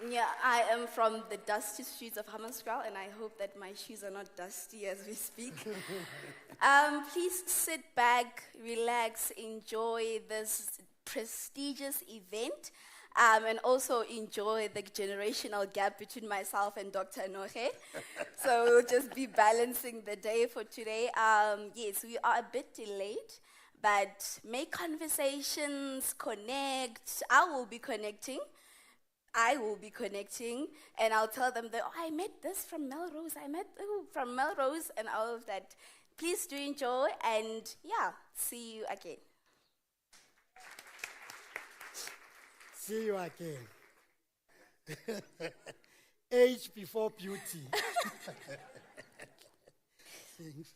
Yeah, I am from the dusty streets of Hammanskraal, and I hope that my shoes are not dusty as we speak. Please sit back, relax, enjoy this prestigious event, and also enjoy the generational gap between myself and Dr. Noche. So we'll just be balancing the day for today. Yes, we are a bit delayed, but make conversations, connect. I will be connecting, and I'll tell them that, I met this from Melrose, from Melrose, and all of that. Please do enjoy, and yeah, see you again. See you again. Age before beauty. Thanks.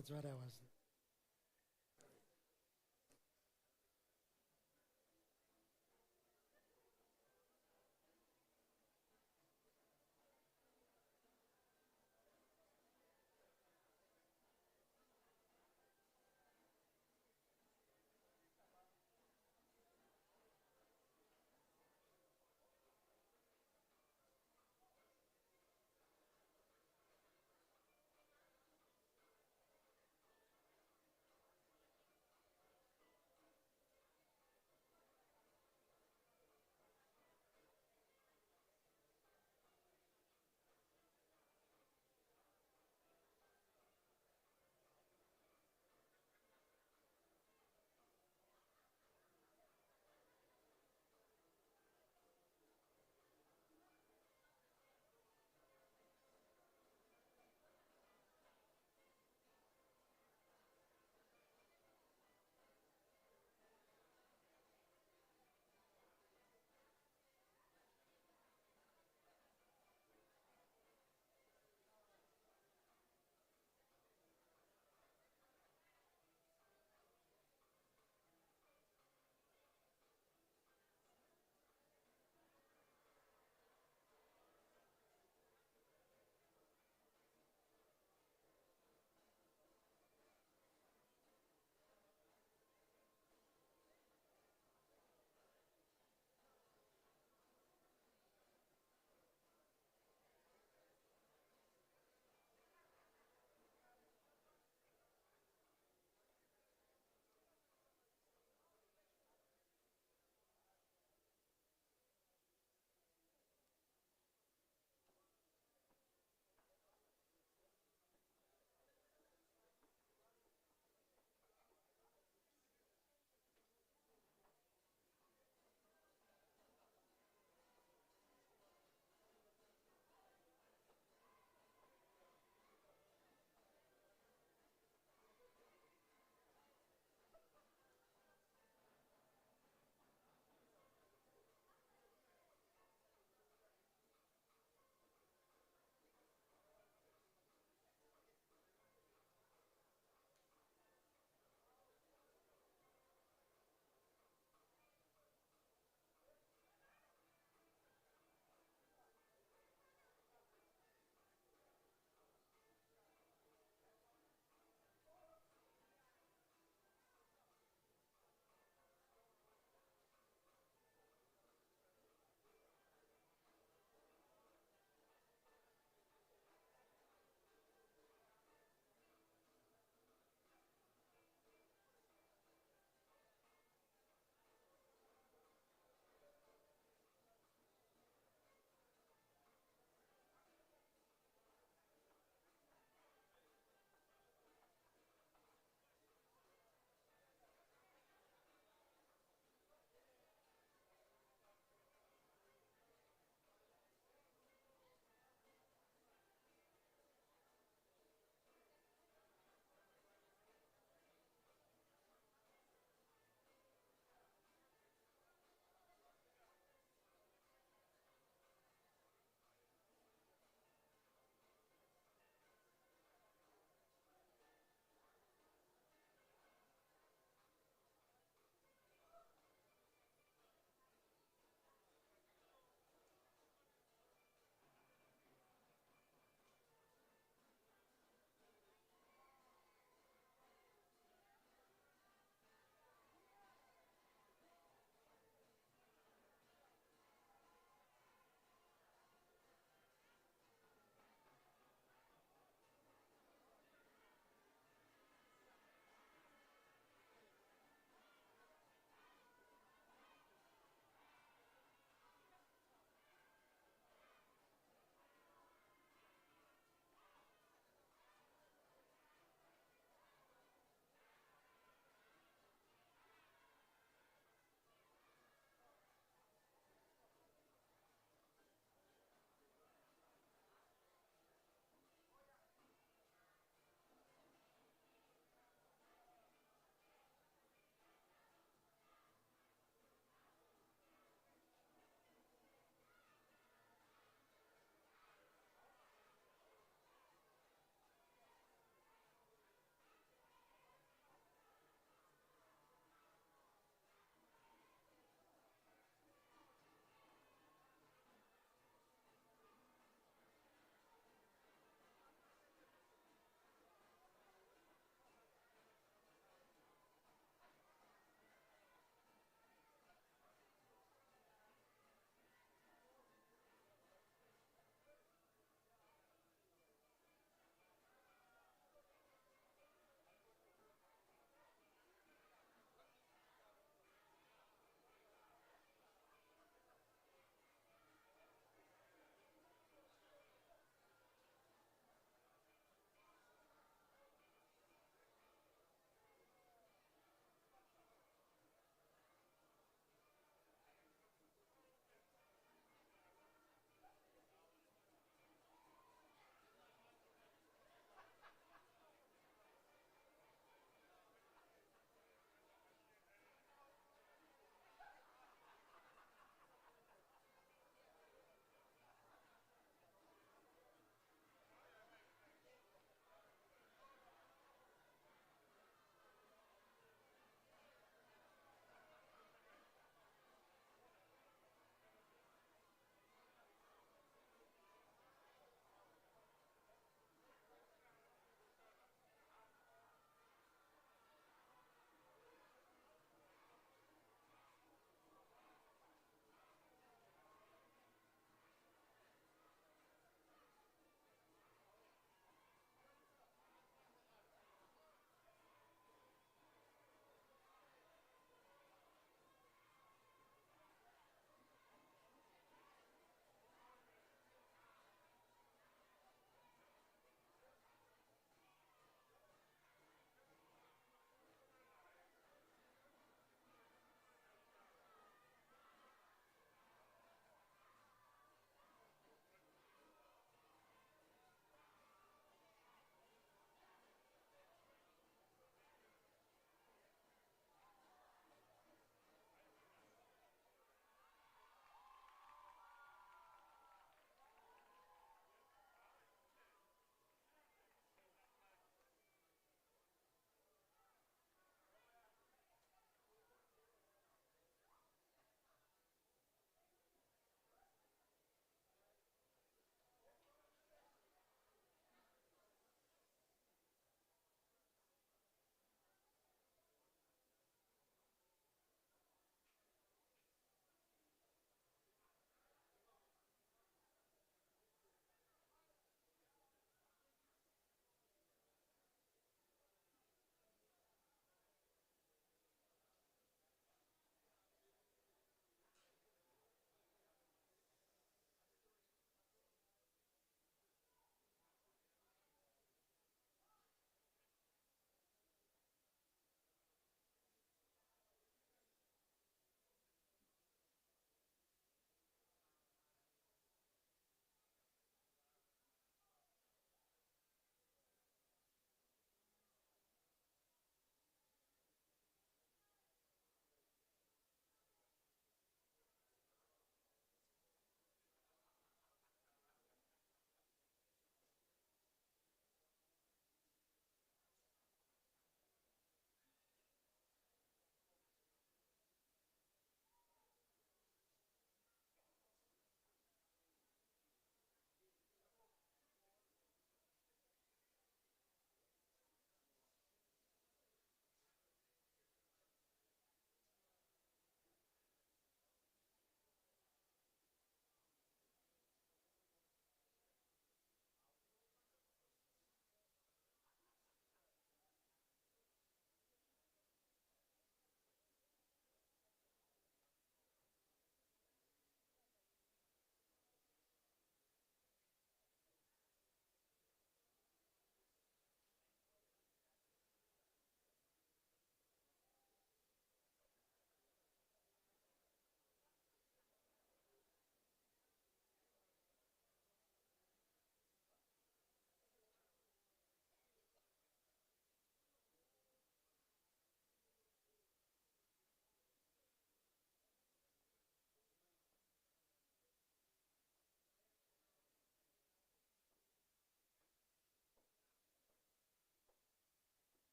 That's what I was.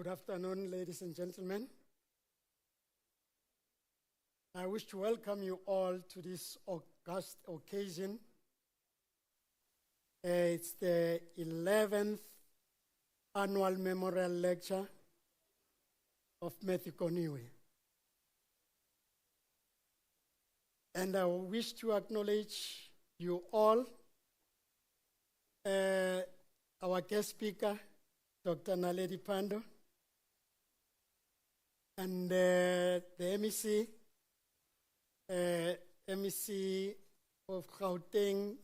Good afternoon, ladies and gentlemen. I wish to welcome you all to this august occasion. It's the 11th annual memorial lecture of Matthew Goniwe. And I wish to acknowledge you all, our guest speaker, Dr. Naledi Pando, and the MEC of Gauteng,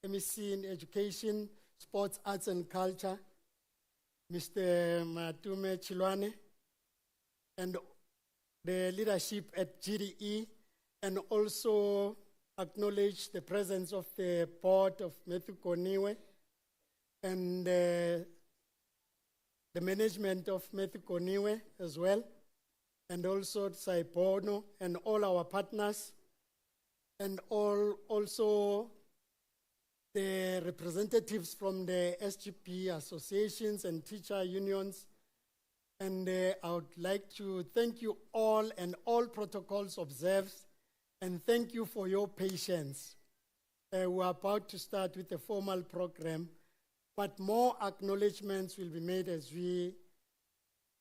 MEC in Education, Sports, Arts and Culture, Mr. Matume Chilwane, and the leadership at GDE, and also acknowledge the presence of the board of Matthew Goniwe and the management of Matthew Goniwe as well, and also Saibono and all our partners, and also the representatives from the SGP associations and teacher unions. And I would like to thank you all and all protocols observed, and thank you for your patience. We're about to start with the formal program, but more acknowledgements will be made as we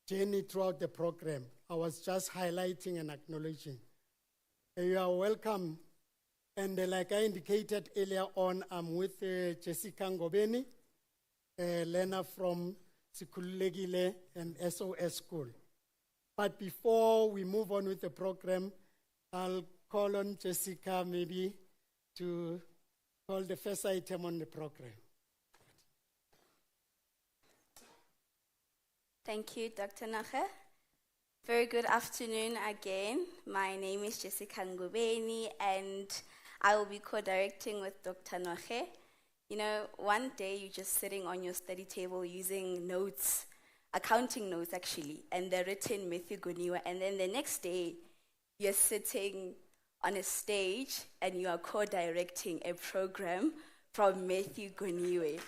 journey throughout the program. I was just highlighting and acknowledging. You are welcome. And like I indicated earlier on, I'm with Jessica Ngobeni, a learner from Sikhululekile and SOS School. But before we move on with the program, I'll call on Jessica maybe to call the first item on the program. Thank you, Dr. Nache. Very good afternoon again. My name is Jessica Ngubeni, and I will be co-directing with Dr. Nache. You know, one day you're just sitting on your study table using notes, accounting notes actually, and they're written Matthew Goniwe, and then the next day you're sitting on a stage and you are co-directing a program from Matthew Goniwe.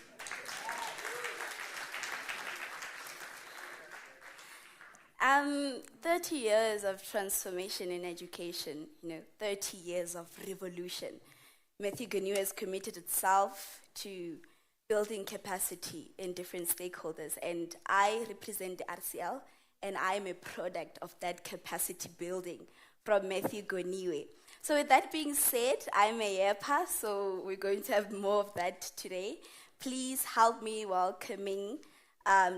30 years of transformation in education, 30 years of revolution. Matthew Goniwe has committed itself to building capacity in different stakeholders, and I represent the RCL, and I'm a product of that capacity building from Matthew Goniwe. So with that being said, I'm a yepa, so we're going to have more of that today. Please help me welcoming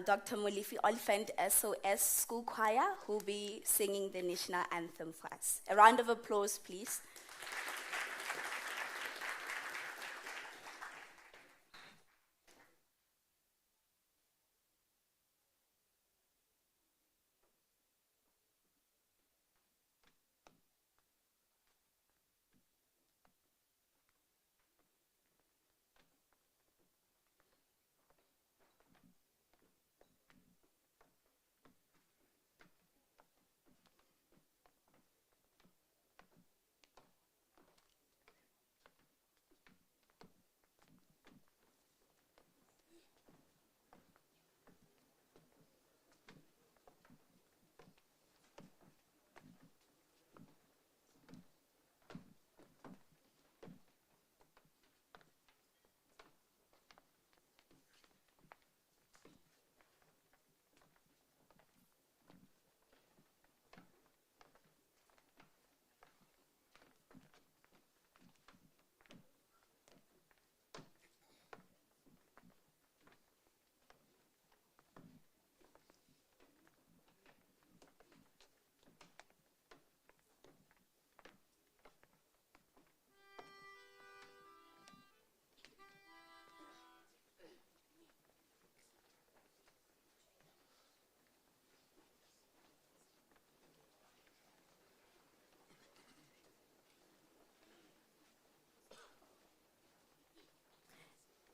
Dr. Molifi Oliphant SOS School Choir, who will be singing the national anthem for us. A round of applause, please.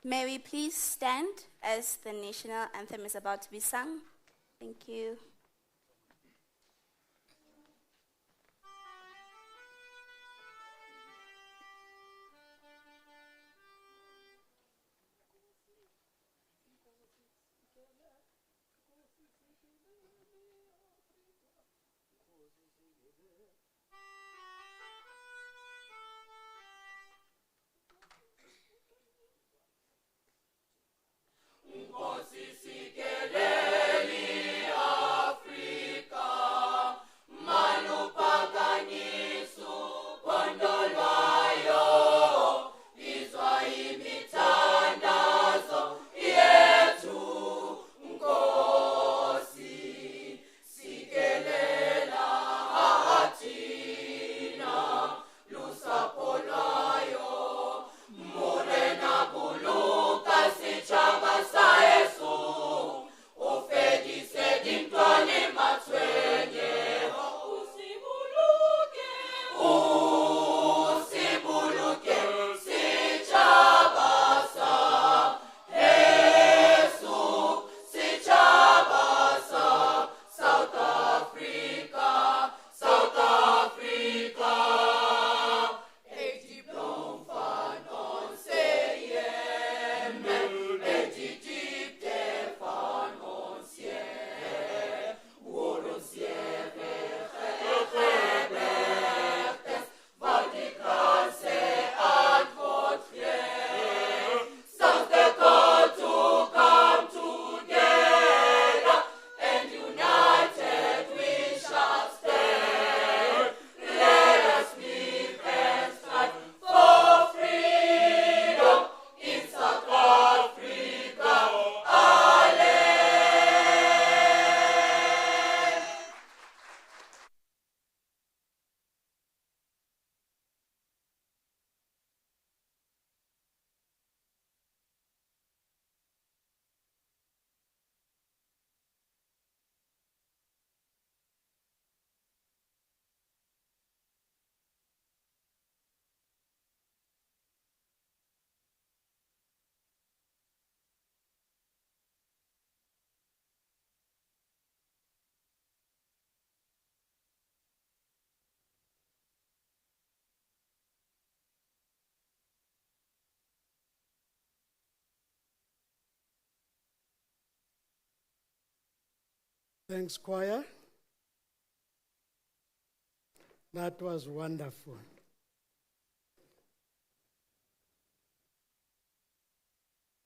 May we please stand as the national anthem is about to be sung? Thank you. Thanks, choir. That was wonderful.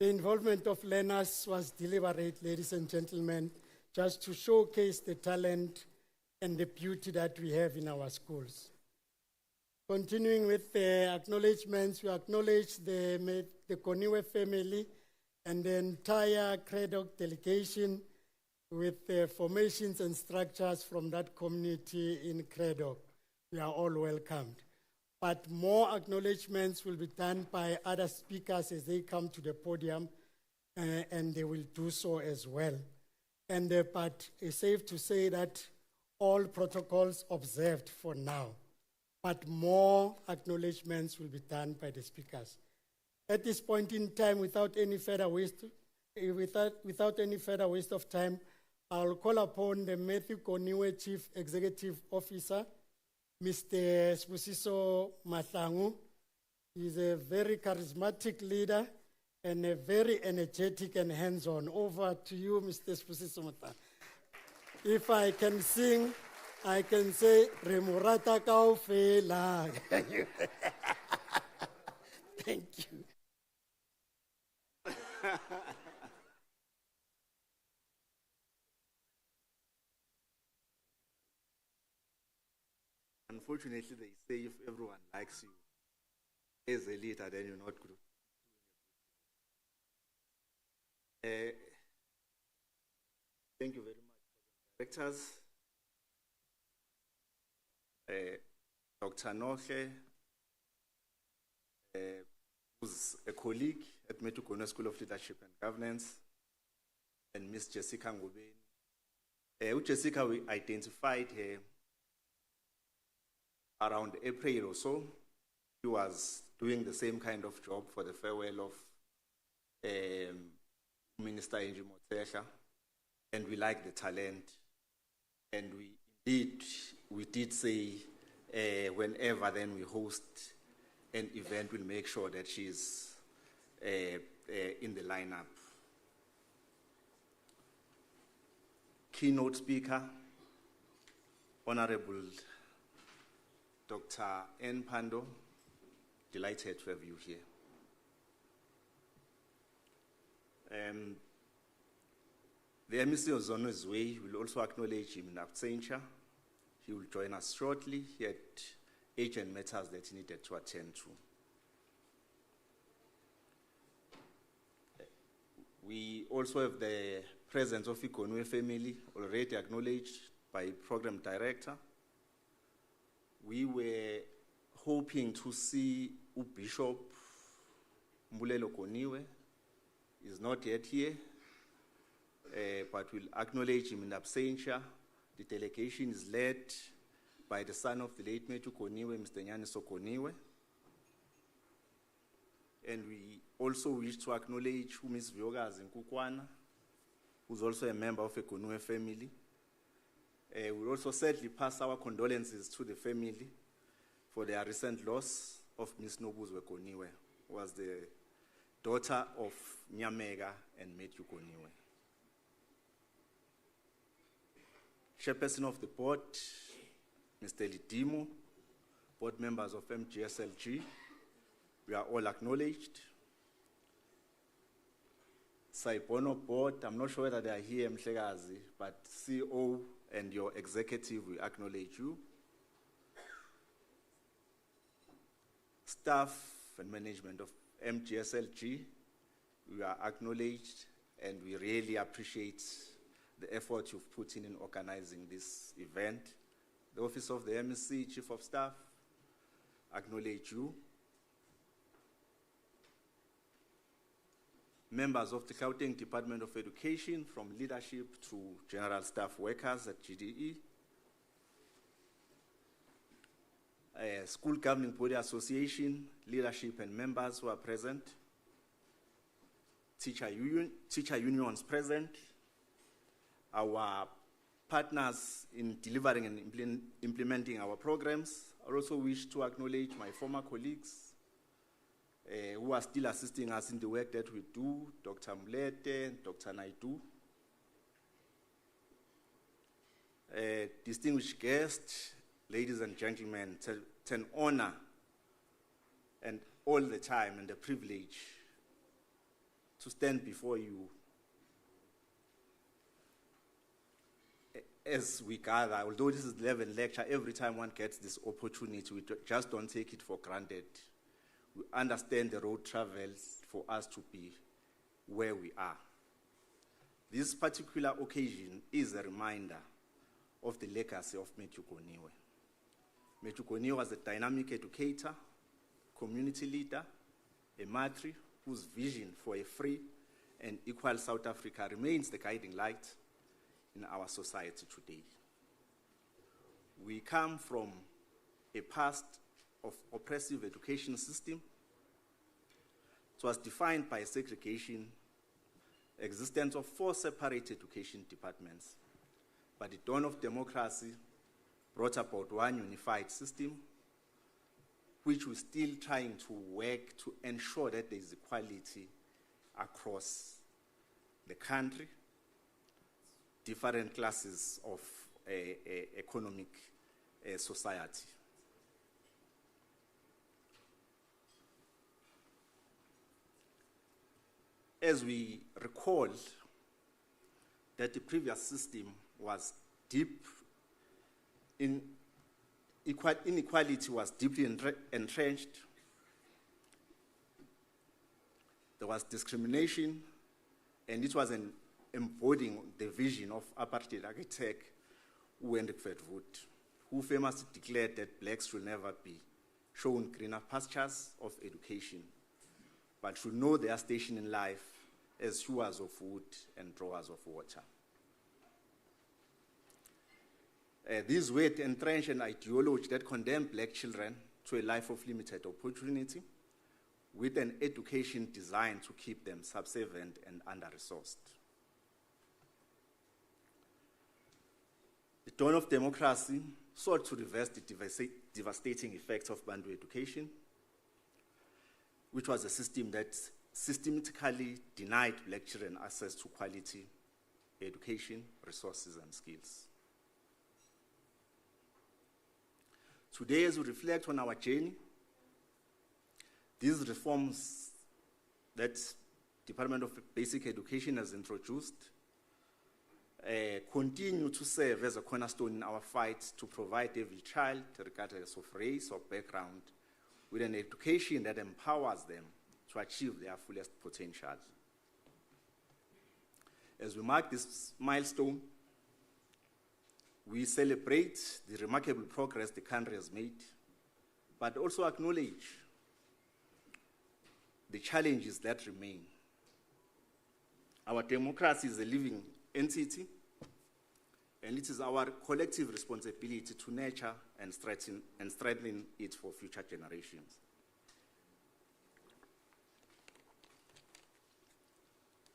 The involvement of learners was deliberate, ladies and gentlemen, just to showcase the talent and the beauty that we have in our schools. Continuing with the acknowledgements, we acknowledge the Goniwe family and the entire Keynote delegation with the formations and structures from that community in Keynote. We are all welcomed. But more acknowledgements will be done by other speakers as they come to the podium, and they will do so as well. But it's safe to say that all protocols observed for now, but more acknowledgements will be done by the speakers. At this point in time, without any further waste of time, I'll call upon the Matthew Goniwe Chief Executive Officer, Mr. Spusiso Mahlangu. He's a very charismatic leader and a very energetic and hands-on. Over to you, Mr. Spusiso Mahlangu. If I can sing, I can say, Remurata kaofela. Thank you. Unfortunately, they say if everyone likes you as a leader, then you're not good. Thank you very much, directors. Dr. Noche, who's a colleague at Matthew Goniwe School of Leadership and Governance, and Miss Jessica Ngobeni. With Jessica, we identified her around April or so. She was doing the same kind of job for the farewell of Minister Angie Motshekga, and we like the talent. And we did say whenever then we host an event, we'll make sure that she's in the lineup. Keynote speaker, Honorable Dr. N. Pando, delighted to have you here. The MEC is on his way. We'll also acknowledge him in absentia. He will join us shortly. He had urgent matters that he needed to attend to. We also have the presence of the Goniwe family, already acknowledged by Program Director. We were hoping to see Bishop Mbulelo Goniwe. He's not yet here, but we'll acknowledge him in absentia. The delegation is led by the son of the late Matthew Goniwe, Mr. Nyaniso Goniwe. And we also wish to acknowledge Ms. Vyogazi Nkukwana, who's also a member of the Goniwe family. We'll also sadly pass our condolences to the family for their recent loss of Ms. Nobuzwe Goniwe, who was the daughter of Nyamega and Matthew Goniwe. Chairperson of the board, Mr. Lidimo, board members of MGSLG, we are all acknowledged. Saibono board, I'm not sure whether they are here, Mhlegazi, but CEO and your executive, we acknowledge you. Staff and management of MGSLG, we are acknowledged, and we really appreciate the effort you've put in organizing this event. The Office of the MEC, Chief of Staff, acknowledge you. Members of the Gauteng Department of Education, from leadership to general staff workers at GDE. School Governing Body Association, leadership and members who are present. Teacher unions present. Our partners in delivering and implementing our programs. I also wish to acknowledge my former colleagues who are still assisting us in the work that we do, Dr. Mlete, Dr. Naidu. Distinguished guests, ladies and gentlemen, it's an honor and all the time and a privilege to stand before you as we gather. Although this is the 11th lecture, every time one gets this opportunity, we just don't take it for granted. We understand the road travels for us to be where we are. This particular occasion is a reminder of the legacy of Matthew Goniwe. Matthew Goniwe was a dynamic educator, community leader, a matri whose vision for a free and equal South Africa remains the guiding light in our society today. We come from a past of oppressive education system. It was defined by segregation, existence of 4 separate education departments. But the dawn of democracy brought about one unified system, which we're still trying to work to ensure that there is equality across the country, different classes of economic society. As we recall that the previous system was deep in inequality was deeply entrenched. There was discrimination, and it was embodying the vision of apartheid architect Hendrik Verwoerd, who famously declared that blacks should never be shown greener pastures of education, but should know their station in life as hewers of wood and drawers of water. These were entrenched an ideology that condemned black children to a life of limited opportunity, with an education designed to keep them subservient and under-resourced. The dawn of democracy sought to reverse the devastating effects of Bantu education, which was a system that systematically denied black children access to quality education, resources, and skills. Today, as we reflect on our journey, these reforms that Department of Basic Education has introduced continue to serve as a cornerstone in our fight to provide every child, regardless of race or background, with an education that empowers them to achieve their fullest potential. As we mark this milestone, we celebrate the remarkable progress the country has made, but also acknowledge the challenges that remain. Our democracy is a living entity, and it is our collective responsibility to nurture and strengthen it for future generations.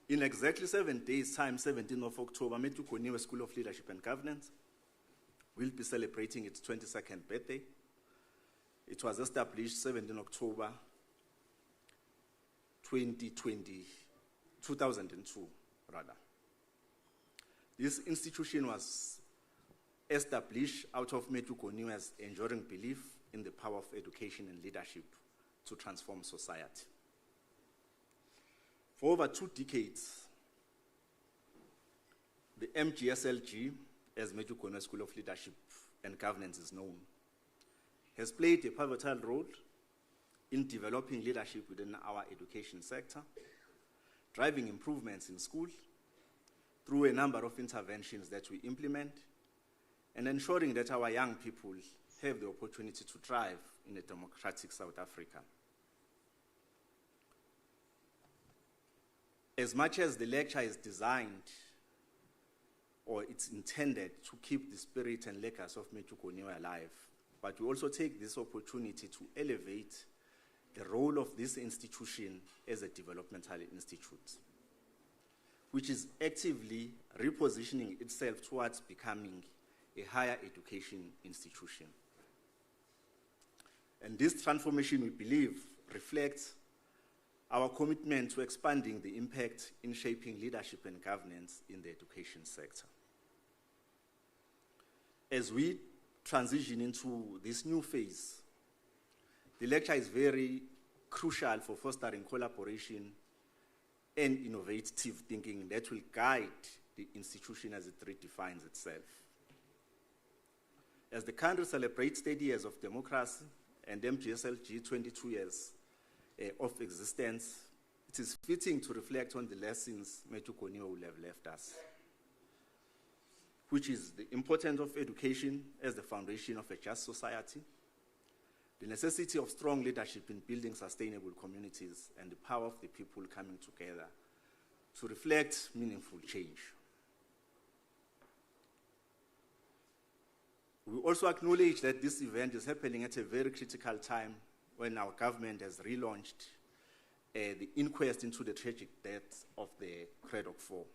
In exactly 7 days' time, 17th of October, Matthew Goniwe School of Leadership and Governance will be celebrating its 22nd birthday. It was established 17 October 2002. This institution was established out of Matthew Goniwe's enduring belief in the power of education and leadership to transform society. For over 2 decades, the MGSLG, as Matthew Goniwe School of Leadership and Governance is known, has played a pivotal role in developing leadership within our education sector, driving improvements in school through a number of interventions that we implement, and ensuring that our young people have the opportunity to thrive in a democratic South Africa. As much as the lecture is designed, or it's intended to keep the spirit and legacy of Matthew Goniwe alive, but we also take this opportunity to elevate the role of this institution as a developmental institute, which is actively repositioning itself towards becoming a higher education institution. And this transformation, we believe, reflects our commitment to expanding the impact in shaping leadership and governance in the education sector. as we transition into this new phase, the lecture is very crucial for fostering collaboration and innovative thinking that will guide the institution as it redefines itself. As the country celebrates 30 years of democracy and MGSLG 22 years of existence, it is fitting to reflect on the lessons Goniwe will have left us, which is the importance of education as the foundation of a just society, the necessity of strong leadership in building sustainable communities, and the power of the people coming together to reflect meaningful change. We also acknowledge that this event is happening at a very critical time when our government has relaunched the inquest into the tragic death of the Keynote 4.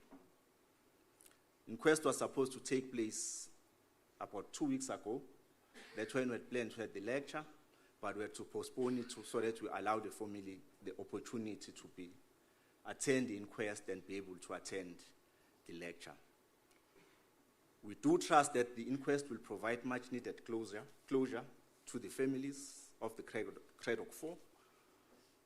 The inquest was supposed to take place about 2 weeks ago. That's when we had planned to have the lecture, but we had to postpone it so that we allow the family the opportunity to attend the inquest and be able to attend the lecture. We do trust that the inquest will provide much needed closure to the families of the Keynote 4,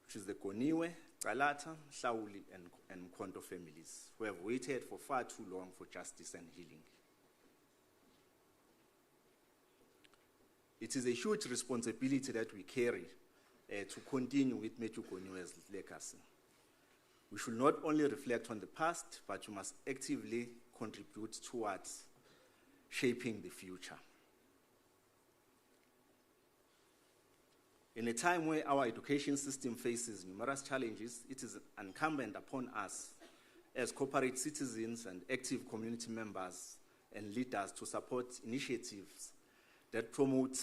which is the Goniwe, Galata, Shauli, and Mkonto families, who have waited for far too long for justice and healing. It is a huge responsibility that we carry to continue with Goniwe's legacy. We should not only reflect on the past, but we must actively contribute towards shaping the future. In a time where our education system faces numerous challenges, it is incumbent upon us as corporate citizens and active community members and leaders to support initiatives that promote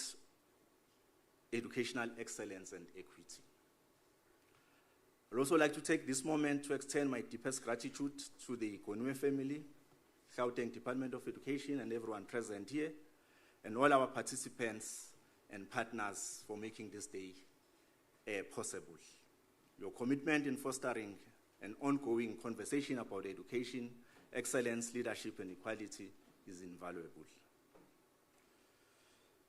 educational excellence and equity. I'd also like to take this moment to extend my deepest gratitude to the Goniwe family, Gauteng Department of Education, and everyone present here, and all our participants and partners for making this day possible. Your commitment in fostering an ongoing conversation about education, excellence, leadership, and equality is invaluable.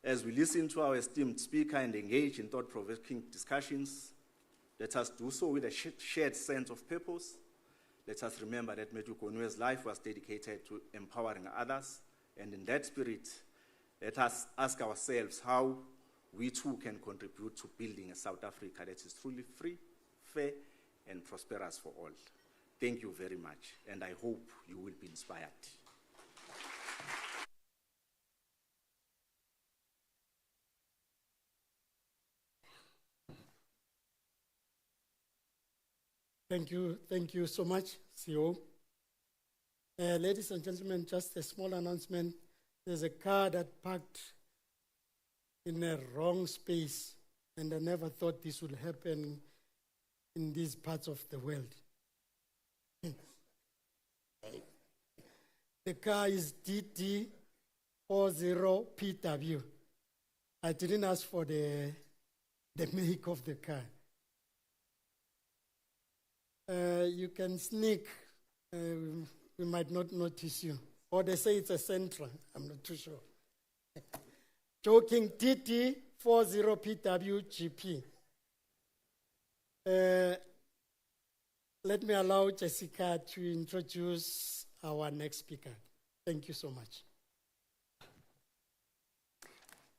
As we listen to our esteemed speaker and engage in thought-provoking discussions, let us do so with a shared sense of purpose. Let us remember that Goniwe's life was dedicated to empowering others, and in that spirit, let us ask ourselves how we too can contribute to building a South Africa that is truly free, fair, and prosperous for all. Thank you very much, and I hope you will be inspired. Thank you so much, CEO. Ladies and gentlemen, just a small announcement. There's a car that parked in a wrong space, and I never thought this would happen in these parts of the world. The car is DD40PW. I didn't ask for the make of the car. You can sneak, we might not notice you. Or they say it's a Sentra, I'm not too sure. Joking, DD40PWGP. Let me allow Jessica to introduce our next speaker. Thank you so much.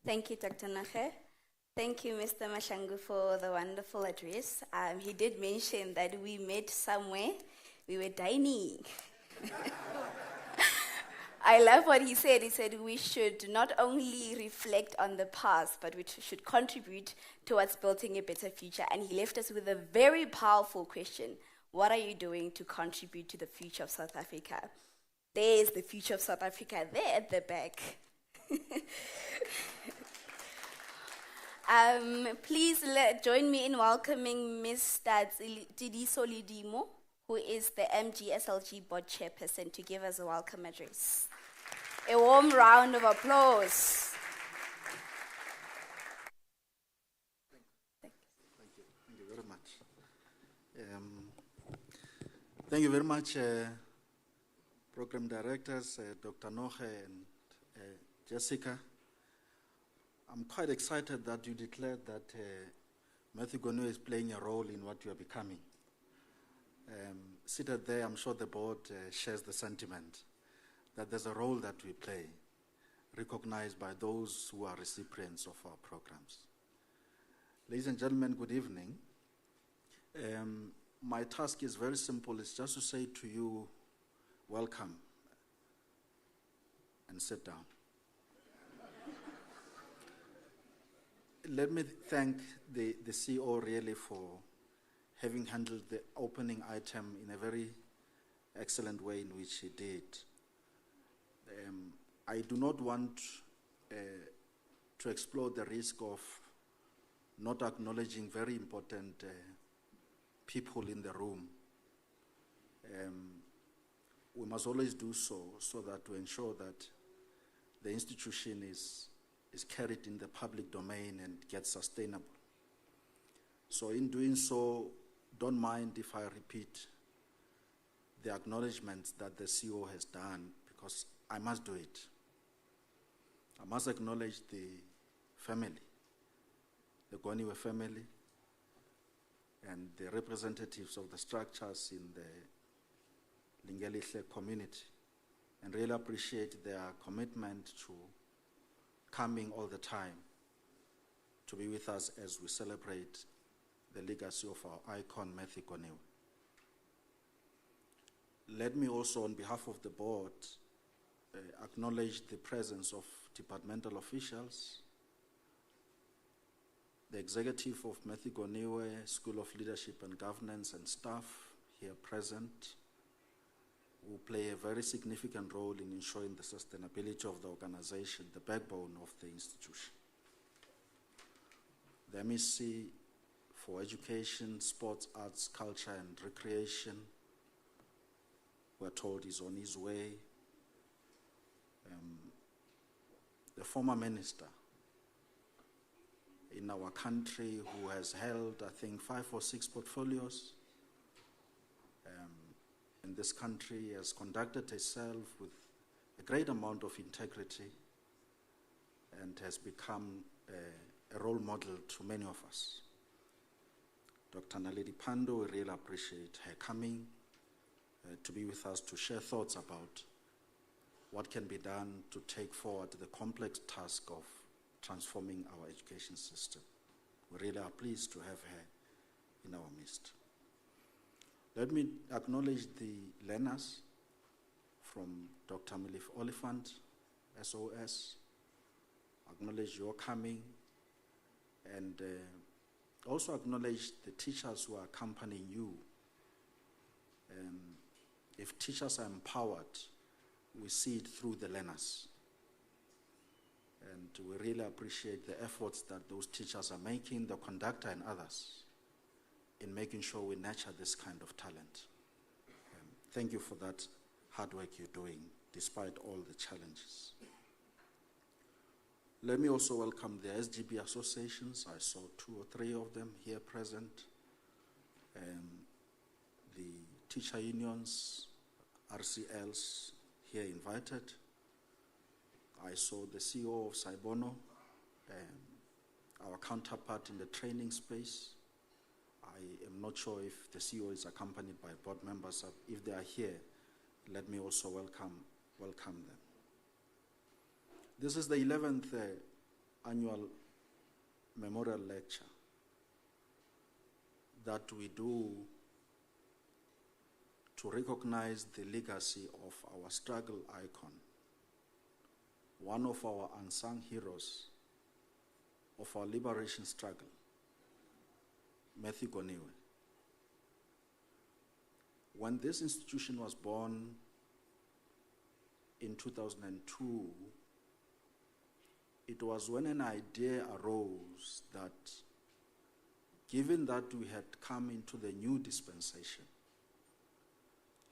Thank you, Dr. Nache. Thank you, Mr. Mashangu, for the wonderful address. He did mention that we met somewhere. We were dining. I love what he said. He said we should not only reflect on the past, but we should contribute towards building a better future. And he left us with a very powerful question. What are you doing to contribute to the future of South Africa? There's the future of South Africa there at the back. Please join me in welcoming Mr. Tsidiso Lidimo, who is the MGSLG board chairperson, to give us a welcome address. A warm round of applause. Thank you very much. Thank you very much, program directors, Dr. Noche and Jessica. I'm quite excited that you declared that Matthew Goniwe is playing a role in what you are becoming. Seated there, I'm sure the board shares the sentiment that there's a role that we play, recognized by those who are recipients of our programs. Ladies and gentlemen, good evening. My task is very simple. It's just to say to you, welcome, and sit down. Let me thank the CEO really for having handled the opening item in a very excellent way in which he did. I do not want to explore the risk of not acknowledging very important people in the room. We must always do so that to ensure that the institution is carried in the public domain and gets sustainable. So in doing so, don't mind if I repeat the acknowledgements that the CEO has done, because I must do it. I must acknowledge the family, the Goniwe family, and the representatives of the structures in the Lingelihle community, and really appreciate their commitment to coming all the time to be with us as we celebrate the legacy of our icon, Matthew Goniwe. Let me also, on behalf of the board, acknowledge the presence of departmental officials, the executive of Matthew Goniwe School of Leadership and Governance and staff here present, who play a very significant role in ensuring the sustainability of the organization, the backbone of the institution. The MEC for Education, Sports, Arts, Culture and Recreation, we're told is on his way. The former minister in our country who has held, I think, 5 or 6 portfolios in this country, has conducted herself with a great amount of integrity and has become a role model to many of us. Dr. Naledi Pando, we really appreciate her coming to be with us to share thoughts about what can be done to take forward the complex task of transforming our education system. We really are pleased to have her in our midst. Let me acknowledge the learners from Dr. Milif Oliphant, SOS, acknowledge your coming, and also acknowledge the teachers who are accompanying you. If teachers are empowered, we see it through the learners. And we really appreciate the efforts that those teachers are making, the conductor and others, in making sure we nurture this kind of talent. Thank you for that hard work you're doing, despite all the challenges. Let me also welcome the SGB associations. I saw 2 or 3 of them here present. The teacher unions, RCLs, here invited. I saw the CEO of Saibono, our counterpart in the training space. I am not sure if the CEO is accompanied by board members. If they are here, let me also welcome them. This is the 11th annual memorial lecture that we do to recognize the legacy of our struggle icon, one of our unsung heroes of our liberation struggle, Matthew Goniwe. When this institution was born in 2002, it was when an idea arose that, given that we had come into the new dispensation,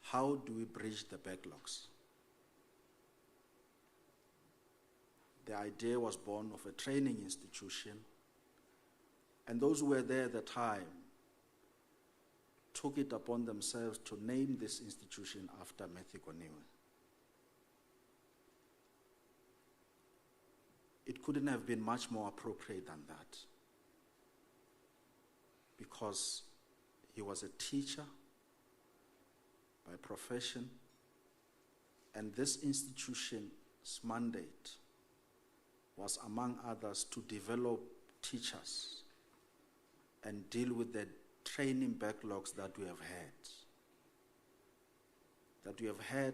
how do we bridge the backlogs? The idea was born of a training institution, and those who were there at the time took it upon themselves to name this institution after Matthew Goniwe. it couldn't have been much more appropriate than that, because he was a teacher by profession, and this institution's mandate was, among others, to develop teachers and deal with the training backlogs that we have had. That we have had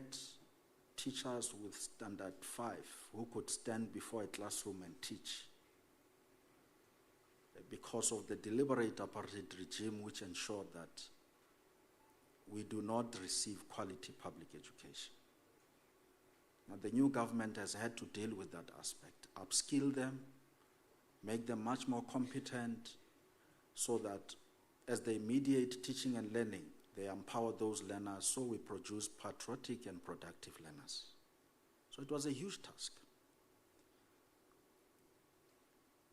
teachers with standard 5 who could stand before a classroom and teach because of the deliberate apartheid regime which ensured that we do not receive quality public education. Now, the new government has had to deal with that aspect, upskill them, make them much more competent, so that as they mediate teaching and learning, they empower those learners, so we produce patriotic and productive learners. So it was a huge task.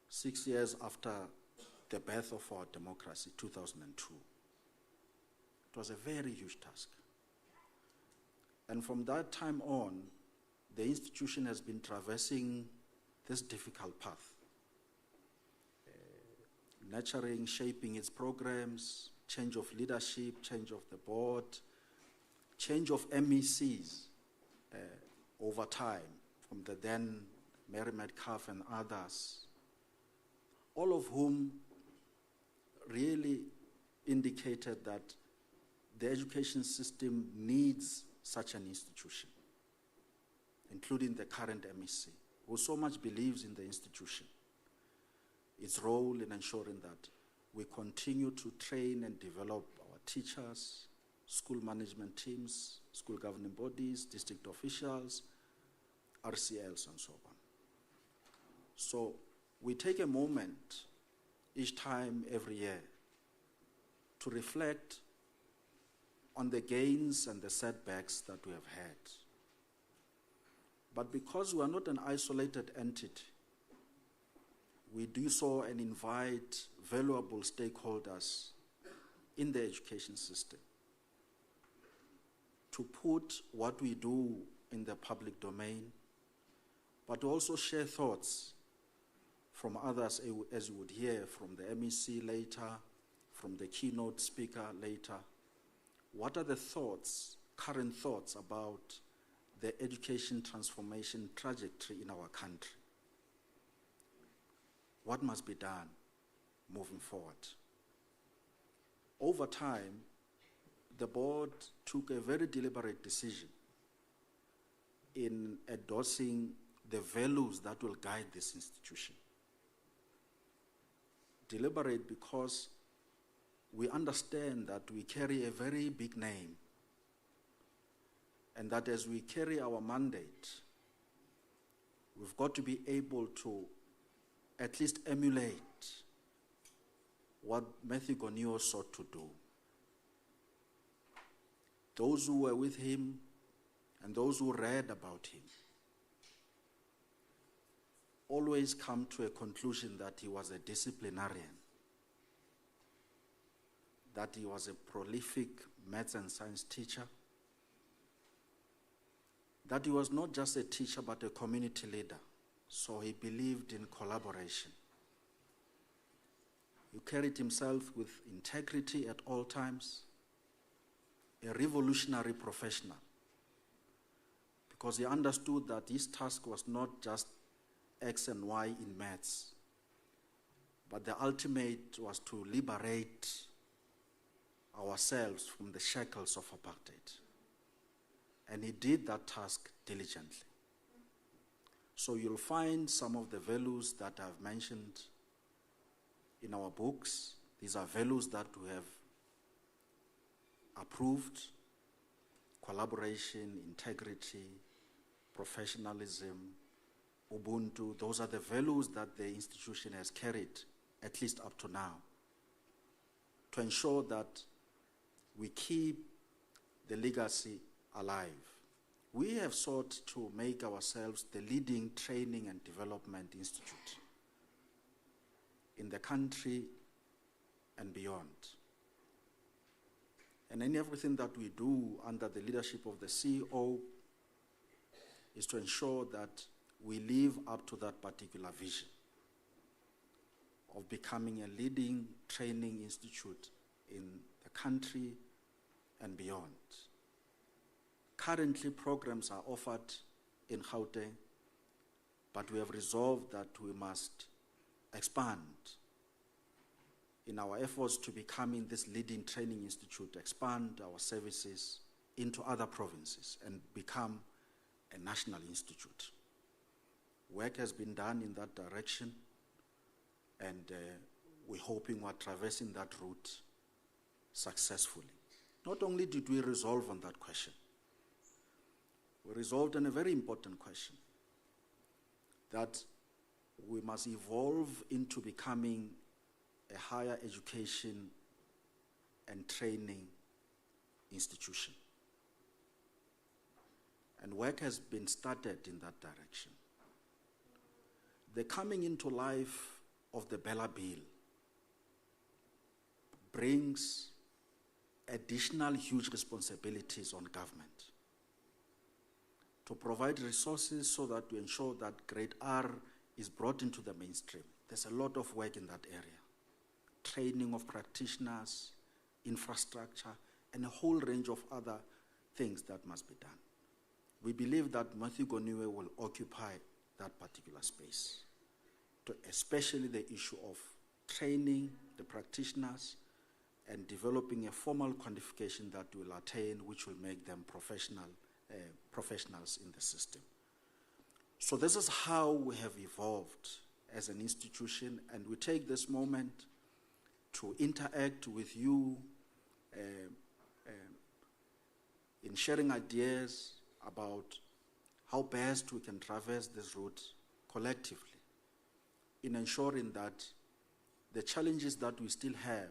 6 years after the birth of our democracy, 2002, it was a very huge task. And from that time on, the institution has been traversing this difficult path, nurturing, shaping its programs, change of leadership, change of the board, change of MECs over time, from the then Mary Metcalf and others, all of whom really indicated that the education system needs such an institution, including the current MEC, who so much believes in the institution, its role in ensuring that we continue to train and develop our teachers, school management teams, school governing bodies, district officials, RCLs, and so on. So we take a moment each time, every year, to reflect on the gains and the setbacks that we have had. But because we are not an isolated entity, we do so and invite valuable stakeholders in the education system to put what we do in the public domain, but also share thoughts from others, as you would hear from the MEC later, from the keynote speaker later. What are the thoughts, current thoughts about the education transformation trajectory in our country? What must be done moving forward? Over time, the board took a very deliberate decision in endorsing the values that will guide this institution. Deliberate because we understand that we carry a very big name, and that as we carry our mandate, we've got to be able to at least emulate what Matthew Goniwe sought to do. Those who were with him and those who read about him always come to a conclusion that he was a disciplinarian, that he was a prolific maths and science teacher, that he was not just a teacher but a community leader. So he believed in collaboration. He carried himself with integrity at all times, a revolutionary professional, because he understood that his task was not just X and Y in maths, but the ultimate was to liberate ourselves from the shackles of apartheid. And he did that task diligently. So you'll find some of the values that I've mentioned in our books. These are values that we have approved: collaboration, integrity, professionalism, Ubuntu. Those are the values that the institution has carried, at least up to now, to ensure that we keep the legacy alive. We have sought to make ourselves the leading training and development institute in the country and beyond. And in everything that we do under the leadership of the CEO is to ensure that we live up to that particular vision of becoming a leading training institute in the country and beyond. Currently, programs are offered in Gauteng, but we have resolved that we must expand in our efforts to becoming this leading training institute, expand our services into other provinces and become a national institute. Work has been done in that direction, and we're hoping we're traversing that route successfully. Not only did we resolve on that question, we resolved on a very important question, that we must evolve into becoming a higher education and training institution. And work has been started in that direction. The coming into life of the Bella Bill brings additional huge responsibilities on government to provide resources so that we ensure that grade R is brought into the mainstream. There's a lot of work in that area. Training of practitioners, infrastructure, and a whole range of other things that must be done. We believe that Matthew Goniwe will occupy that particular space, especially the issue of training the practitioners and developing a formal qualification that will attain, which will make them professionals in the system. So this is how we have evolved as an institution, and we take this moment to interact with you in sharing ideas about how best we can traverse this route collectively, in ensuring that the challenges that we still have,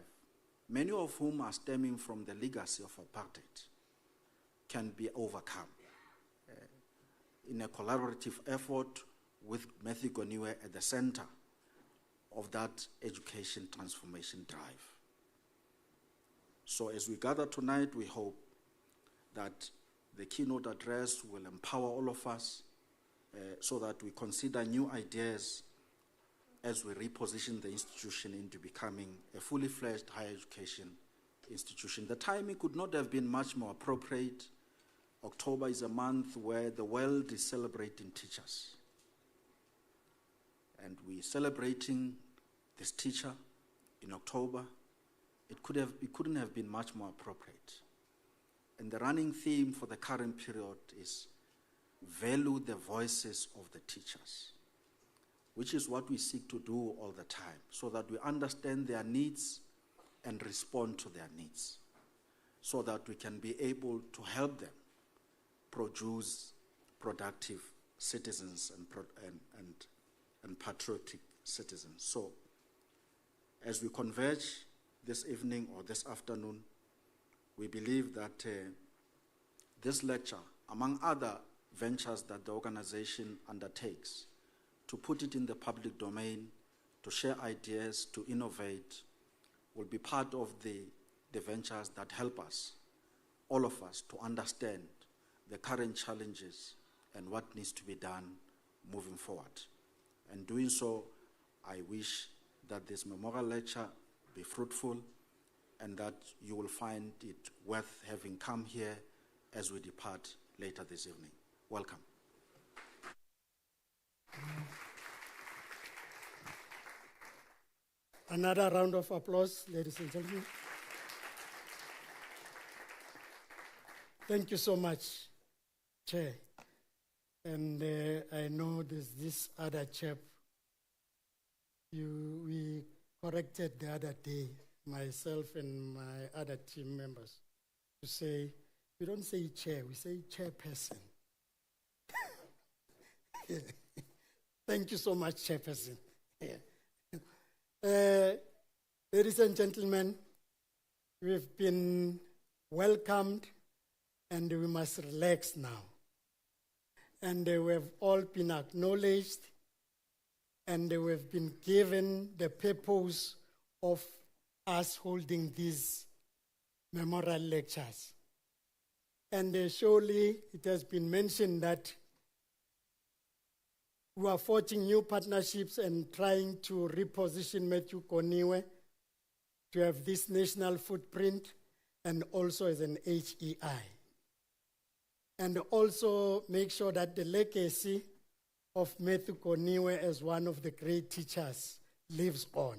many of whom are stemming from the legacy of apartheid, can be overcome in a collaborative effort with Matthew Goniwe at the center of that education transformation drive. So as we gather tonight, we hope that the keynote address will empower all of us so that we consider new ideas as we reposition the institution into becoming a fully fledged higher education institution. The timing could not have been much more appropriate. October is a month where the world is celebrating teachers. And we're celebrating this teacher in October. It couldn't have been much more appropriate. And the running theme for the current period is value the voices of the teachers, which is what we seek to do all the time, so that we understand their needs and respond to their needs, so that we can be able to help them produce productive citizens and patriotic citizens. So, as we converge this evening or this afternoon, we believe that this lecture, among other ventures that the organization undertakes, to put it in the public domain, to share ideas, to innovate, will be part of the ventures that help us, all of us, to understand the current challenges and what needs to be done moving forward. And doing so, I wish that this memorial lecture be fruitful and that you will find it worth having come here as we depart later this evening. Welcome. Another round of applause, ladies and gentlemen. Thank you so much, Chair. And I know there's this other chap. We corrected the other day, myself and my other team members, to say, we don't say chair, we say chairperson. Yeah. Thank you so much, chairperson. Yeah. Ladies and gentlemen, we've been welcomed and we must relax now. And we have all been acknowledged and we've been given the purpose of us holding these memorial lectures. And surely it has been mentioned that We are forging new partnerships and trying to reposition Matthew Goniwe to have this national footprint and also as an HEI. And also make sure that the legacy of Matthew Goniwe as one of the great teachers lives on.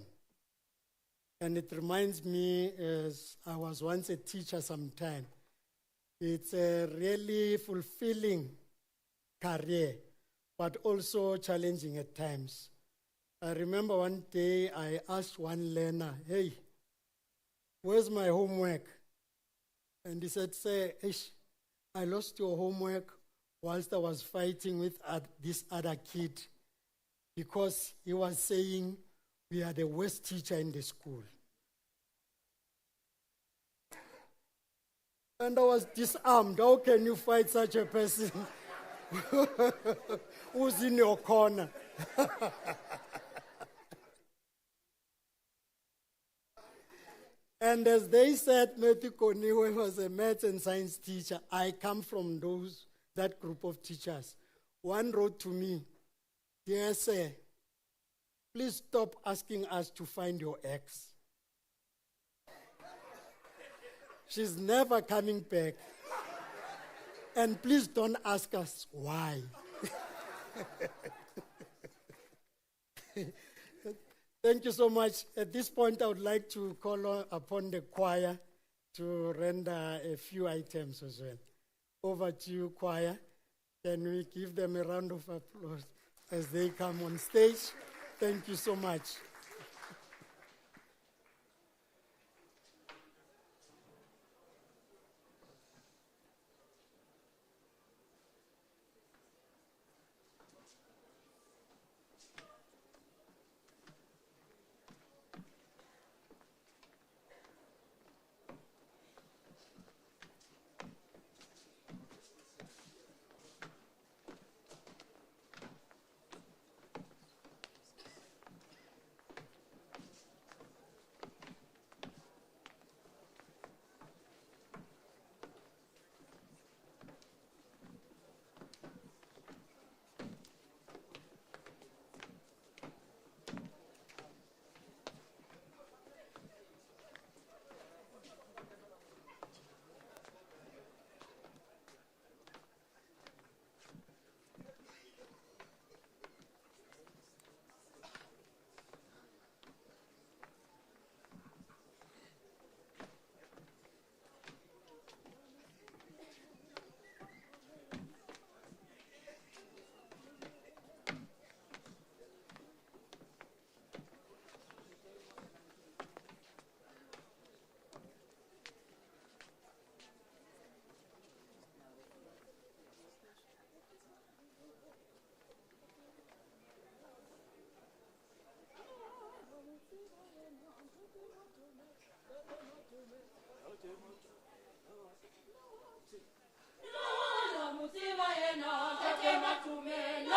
And it reminds me, as I was once a teacher sometime, it's a really fulfilling career, but also challenging at times. I remember one day I asked one learner, hey, where's my homework? And he said, say, I lost your homework whilst I was fighting with this other kid because he was saying we are the worst teacher in the school. And I was disarmed. How can you fight such a person who's in your corner? And as they said, Matthew Goniwe was a maths and science teacher. I come from that group of teachers. One wrote to me, dear sir, please stop asking us to find your ex. She's never coming back. And please don't ask us why. Thank you so much. At this point, I would like to call upon the choir to render a few items as well. Over to you, choir. Can we give them a round of applause as they come on stage? Thank you so much.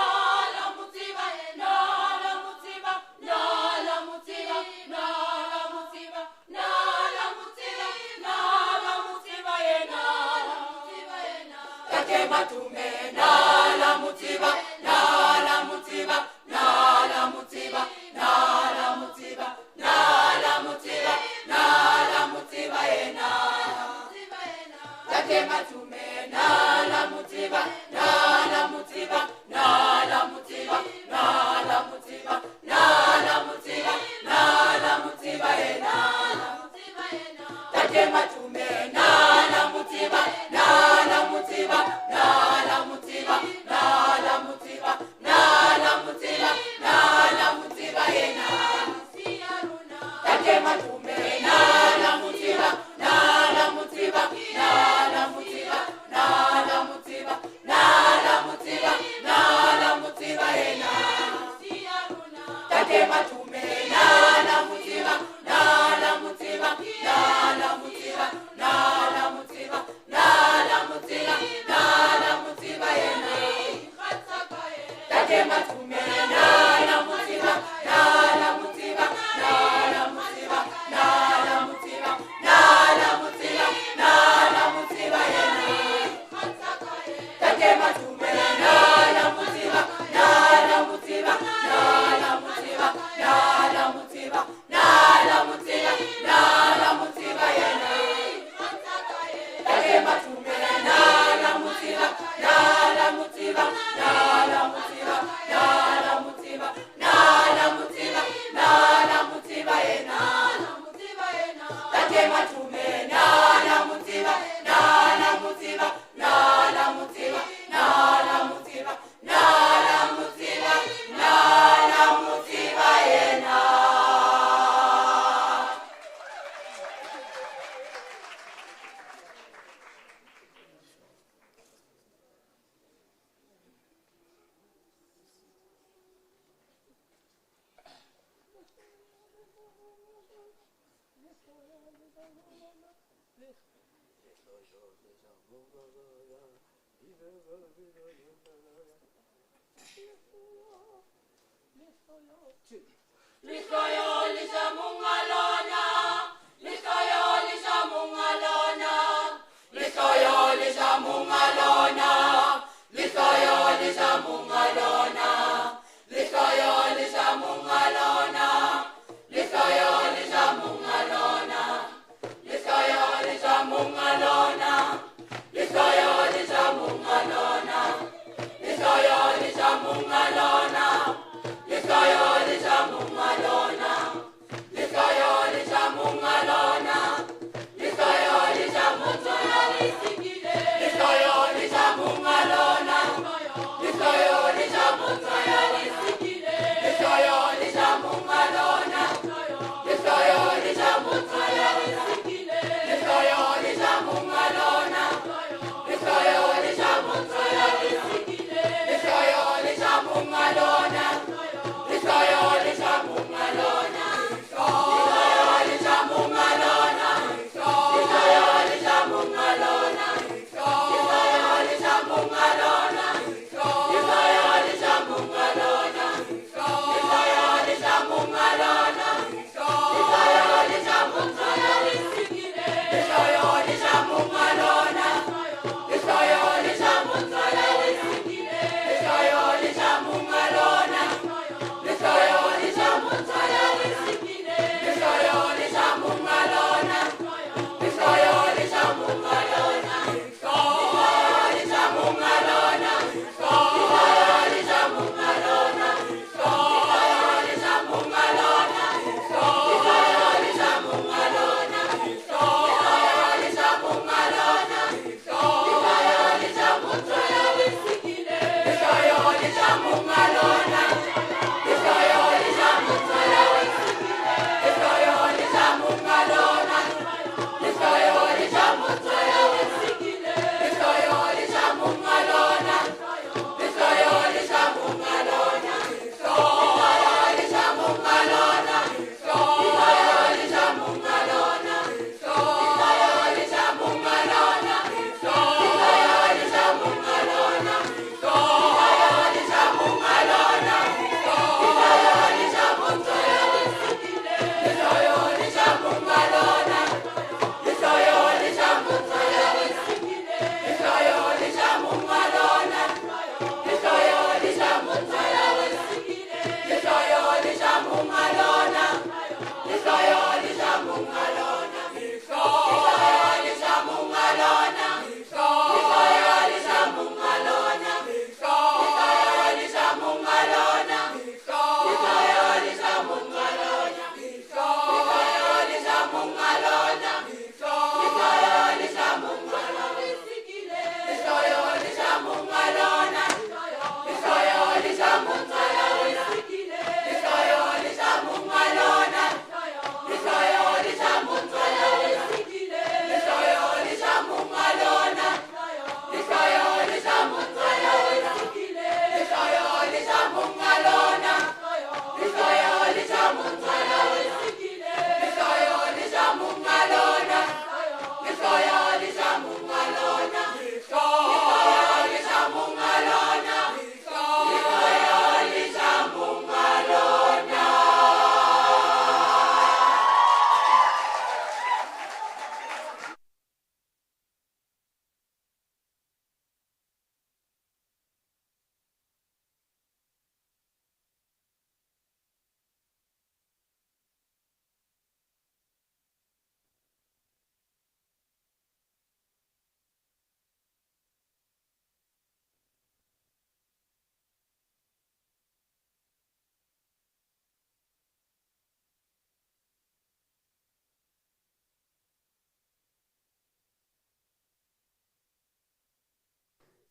Nala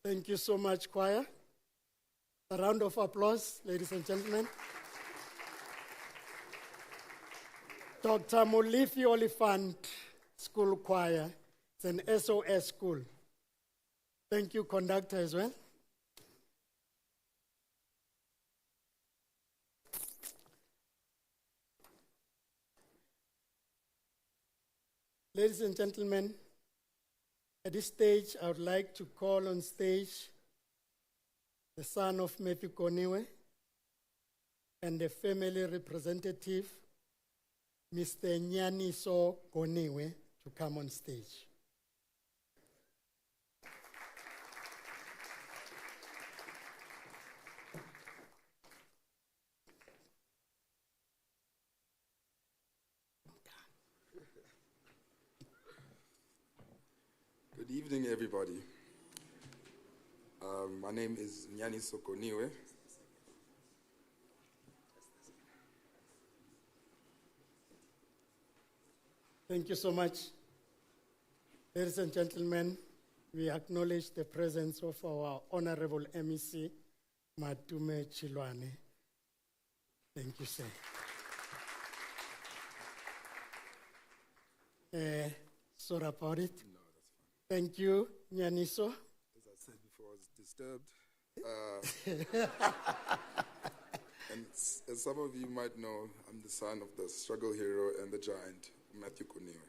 Thank you so much, choir. A round of applause, ladies and gentlemen. Dr. Molifi Oliphant School Choir. It's an SOS school. Thank you, conductor, as well. Ladies and gentlemen, at this stage, I would like to call on stage the son of Matthew Goniwe and the family representative, Mr. Nyaniso Goniwe, to come on stage. Good evening, everybody. My name is Nyaniso Goniwe. Thank you so much. Ladies and gentlemen, we acknowledge the presence of our Honorable MEC, Matume Chilwane. Thank you, sir. Sorry about it. No, that's fine. Thank you, Nyaniso. As I said before, I was disturbed. And as some of you might know, I'm the son of the struggle hero and the giant, Matthew Goniwe.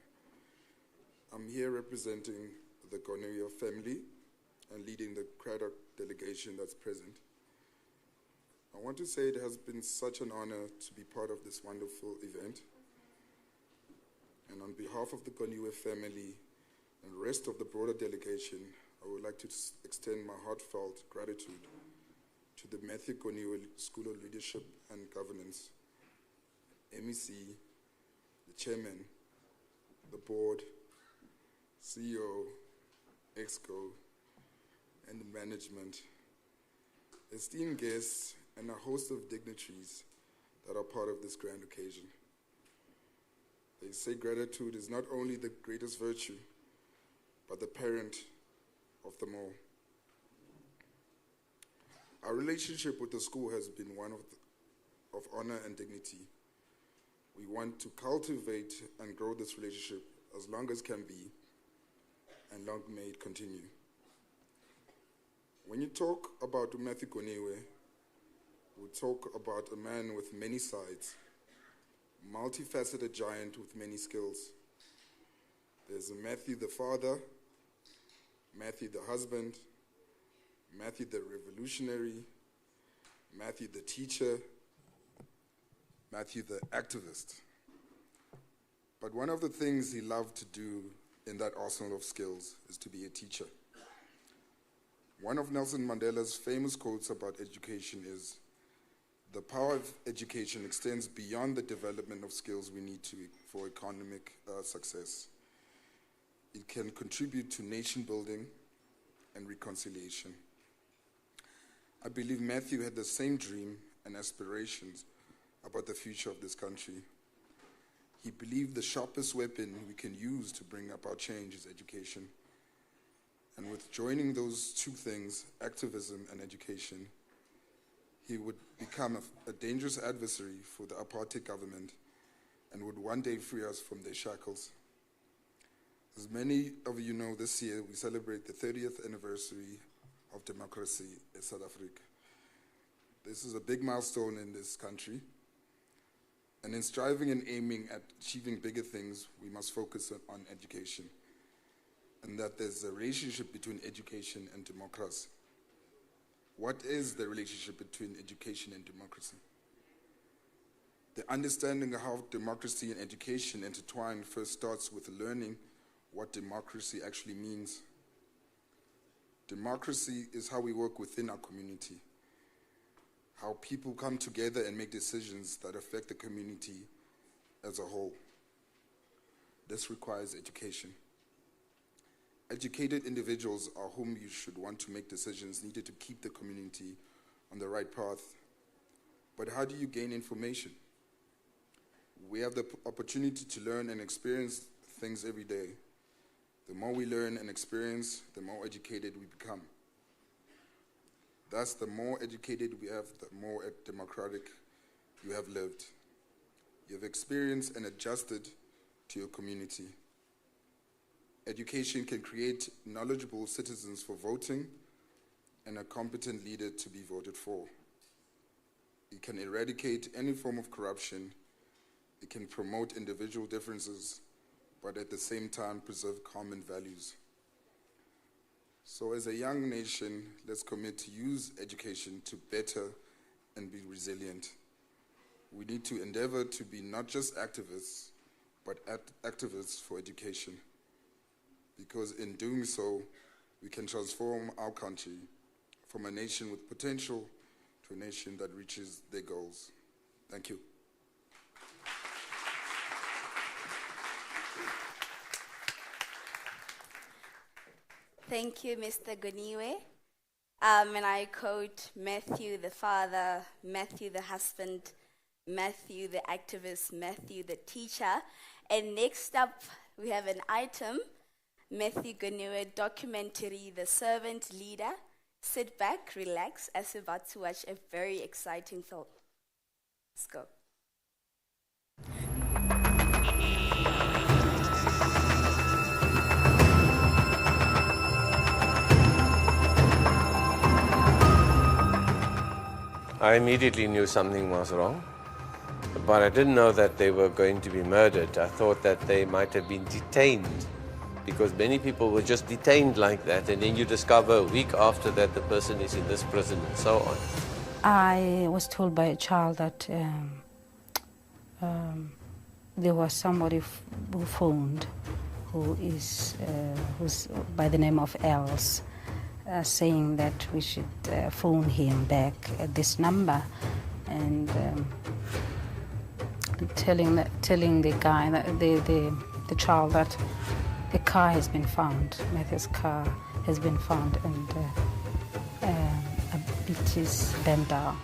I'm here representing the Goniwe family and leading the CRADOC delegation that's present. I want to say it has been such an honor to be part of this wonderful event. And on behalf of the Goniwe family and the rest of the broader delegation, I would like to extend my heartfelt gratitude to the Matthew Goniwe School of Leadership and Governance, MEC, the chairman, the board, CEO, EXCO, and the management, esteemed guests, and a host of dignitaries that are part of this grand occasion. They say gratitude is not only the greatest virtue, but the parent of them all. Our relationship with the school has been one of honor and dignity. We want to cultivate and grow this relationship as long as can be, and long may it continue. When you talk about Matthew Goniwe, we talk about a man with many sides, multifaceted giant with many skills. There's Matthew the father, Matthew the husband, Matthew the revolutionary, Matthew the teacher, Matthew the activist. But one of the things he loved to do in that arsenal of skills is to be a teacher. One of Nelson Mandela's famous quotes about education is, "The power of education extends beyond the development of skills we need for economic success. It can contribute to nation building and reconciliation." I believe Matthew had the same dream and aspirations about the future of this country. He believed the sharpest weapon we can use to bring about change is education. And with joining those two things, activism and education, he would become a dangerous adversary for the apartheid government and would one day free us from their shackles. As many of you know, this year we celebrate the 30th anniversary of democracy in South Africa. This is a big milestone in this country. And in striving and aiming at achieving bigger things, we must focus on education. And that there's a relationship between education and democracy. What is the relationship between education and democracy? The understanding of how democracy and education intertwine first starts with learning what democracy actually means. Democracy is how we work within our community, how people come together and make decisions that affect the community as a whole. This requires education. Educated individuals are whom you should want to make decisions needed to keep the community on the right path. But how do you gain information? We have the opportunity to learn and experience things every day. The more we learn and experience, the more educated we become. Thus, the more educated we have, the more democratic you have lived. You have experienced and adjusted to your community. Education can create knowledgeable citizens for voting and a competent leader to be voted for. It can eradicate any form of corruption. It can promote individual differences but at the same time preserve common values. So as a young nation, let's commit to use education to better and be resilient. We need to endeavor to be not just activists, but activists for education. Because in doing so, we can transform our country from a nation with potential to a nation that reaches their goals. Thank you. Thank you, Mr. Goniwe. And I quote Matthew the father, Matthew the husband, Matthew the activist, Matthew the teacher. And next up, we have an item, Matthew Goniwe documentary, The Servant Leader. Sit back, relax, as you're about to watch a very exciting film. Let's go. I immediately knew something was wrong, but I didn't know that they were going to be murdered. I thought that they might have been detained, because many people were just detained like that, and then you discover a week after that the person is in this prison and so on. I was told by a child that there was somebody who phoned, who's by the name of Els, saying that we should phone him back at this number, and telling the guy, that the child, that the car has been found, Matthew's car has been found, and it is bent down.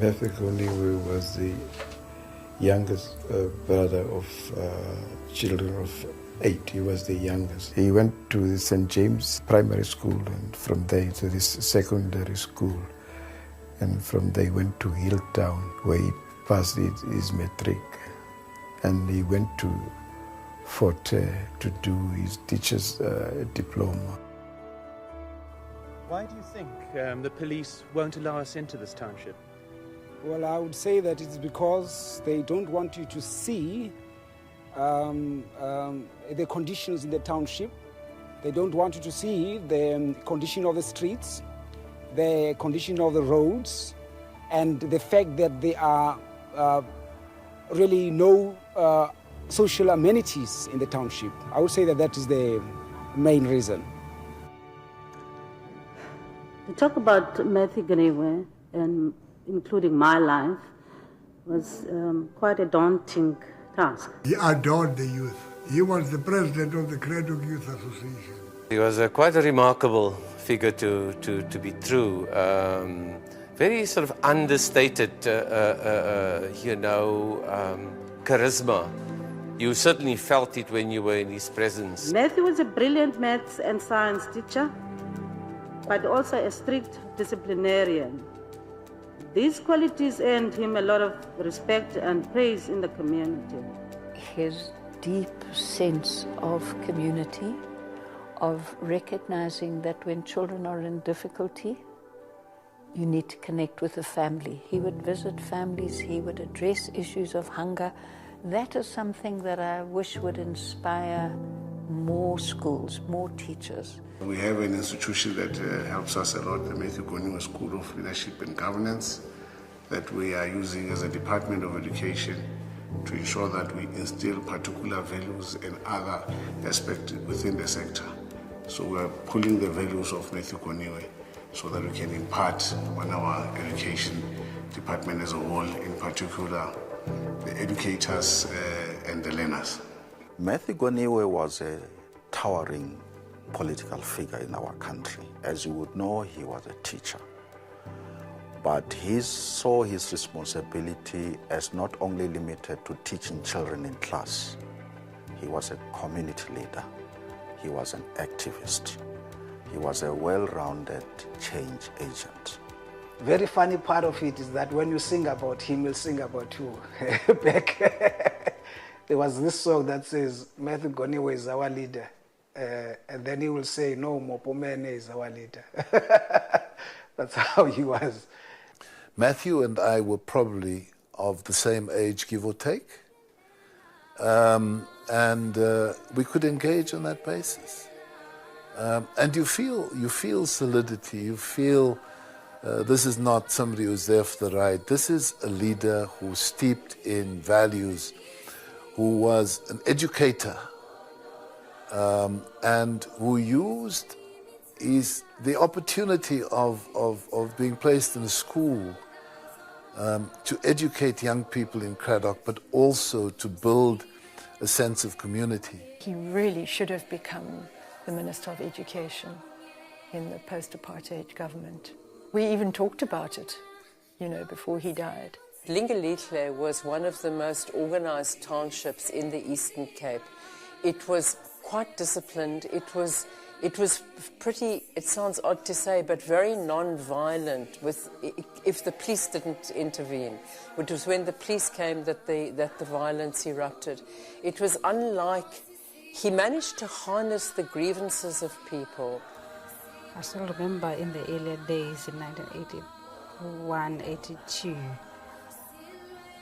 Matthew Goniwe was the youngest brother of children of 8. He was the youngest. He went to the St. James Primary School, and from there to this secondary school. And from there he went to Hilltown, where he passed his matric. And he went to Fort to do his teacher's diploma. Why do you think the police won't allow us into this township? Well, I would say that it's because they don't want you to see the conditions in the township. They don't want you to see the condition of the streets, the condition of the roads, and the fact that there are really no social amenities in the township. I would say that that is the main reason. To talk about Matthew Goniwe, and including my life, was quite a daunting task. He adored the youth. He was the president of the Kredok Youth Association. He was quite a remarkable figure to be true. Very sort of understated, charisma. You certainly felt it when you were in his presence. Matthew was a brilliant maths and science teacher, but also a strict disciplinarian. These qualities earned him a lot of respect and praise in the community. His deep sense of community, of recognizing that when children are in difficulty, you need to connect with the family. He would visit families, he would address issues of hunger. That is something that I wish would inspire more schools, more teachers. We have an institution that helps us a lot, the Matthew Goniwe School of Leadership and Governance, that we are using as a Department of Education to ensure that we instill particular values and other aspects within the sector. So we are pulling the values of Matthew Goniwe so that we can impart on our education department as a whole, in particular the educators and the learners. Matthew Goniwe was a towering political figure in our country. As you would know, he was a teacher. But he saw his responsibility as not only limited to teaching children in class. He was a community leader. He was an activist. He was a well-rounded change agent. Very funny part of it is that when you sing about him, he'll sing about you. Back, there was this song that says, Matthew Goniwe is our leader. And then he will say, no, Mopomene is our leader. That's how he was. Matthew and I were probably of the same age, give or take. and we could engage on that basis. And you feel solidity. You feel this is not somebody who's there for the ride. This is a leader who's steeped in values, who was an educator, and who used the opportunity of being placed in a school to educate young people in Cradock, but also to build a sense of community. He really should have become the Minister of Education in the post-apartheid government. We even talked about it, before he died. Lingalile was one of the most organized townships in the Eastern Cape. It was quite disciplined. It was pretty, it sounds odd to say, but very non-violent if the police didn't intervene. It was when the police came that the violence erupted. It was unlike, he managed to harness the grievances of people. I still remember in the earlier days in 1981, 82,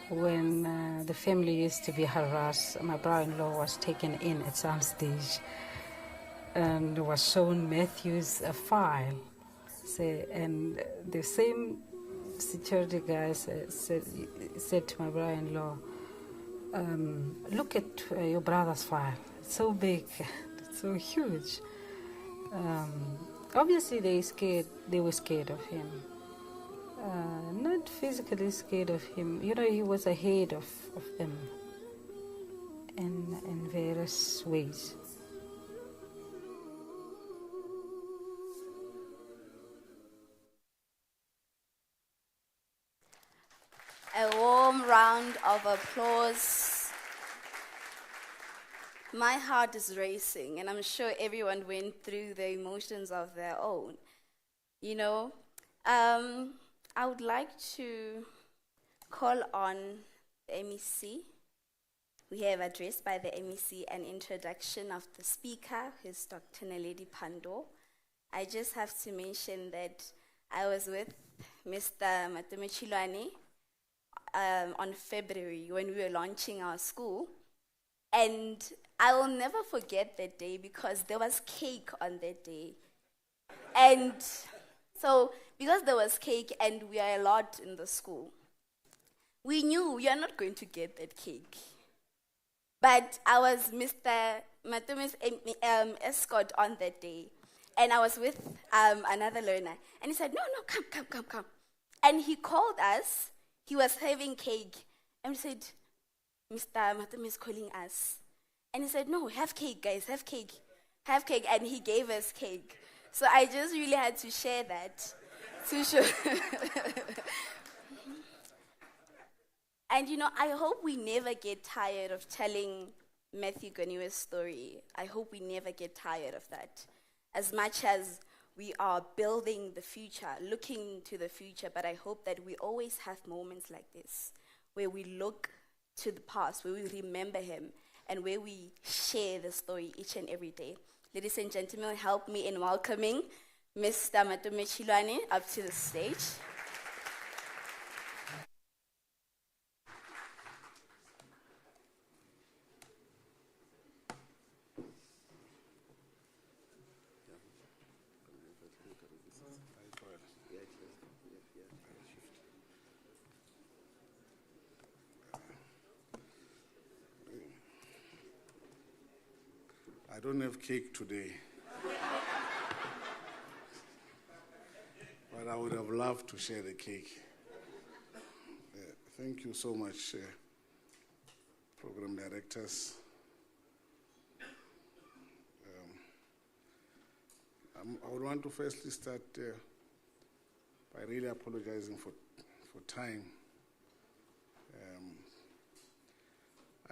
when the family used to be harassed. My brother-in-law was taken in at some stage and was shown Matthew's file. And the same security guy said to my brother-in-law, look at your brother's file. It's so big, it's so huge. Obviously they were scared of him. Not physically scared of him. He was ahead of them in various ways. A warm round of applause. My heart is racing, and I'm sure everyone went through the emotions of their own. I would like to call on the MEC. We have addressed by the MEC an introduction of the speaker, who is Dr. Naledi Pandor. I just have to mention that I was with Mr. Matumechilwane on February when we were launching our school. And I will never forget that day because there was cake on that day. And so, because there was cake and we are a lot in the school, we knew we are not going to get that cake. But I was Mr. Matume's escort on that day. And I was with another learner. And he said, no, come. And he called us. He was having cake. And we said, Mr. Matume is calling us. And he said, no, have cake, guys, have cake. Have cake. And he gave us cake. So I just really had to share that. To show. And I hope we never get tired of telling Matthew Goniwe's story. I hope we never get tired of that. As much as we are building the future, looking to the future, but I hope that we always have moments like this, where we look to the past, where we remember him, and where we share the story each and every day. Ladies and gentlemen, help me in welcoming Mr. Matumechilwane up to the stage. I don't have cake today. But I would have loved to share the cake. Thank you so much, program directors. I would want to firstly start by really apologizing for time.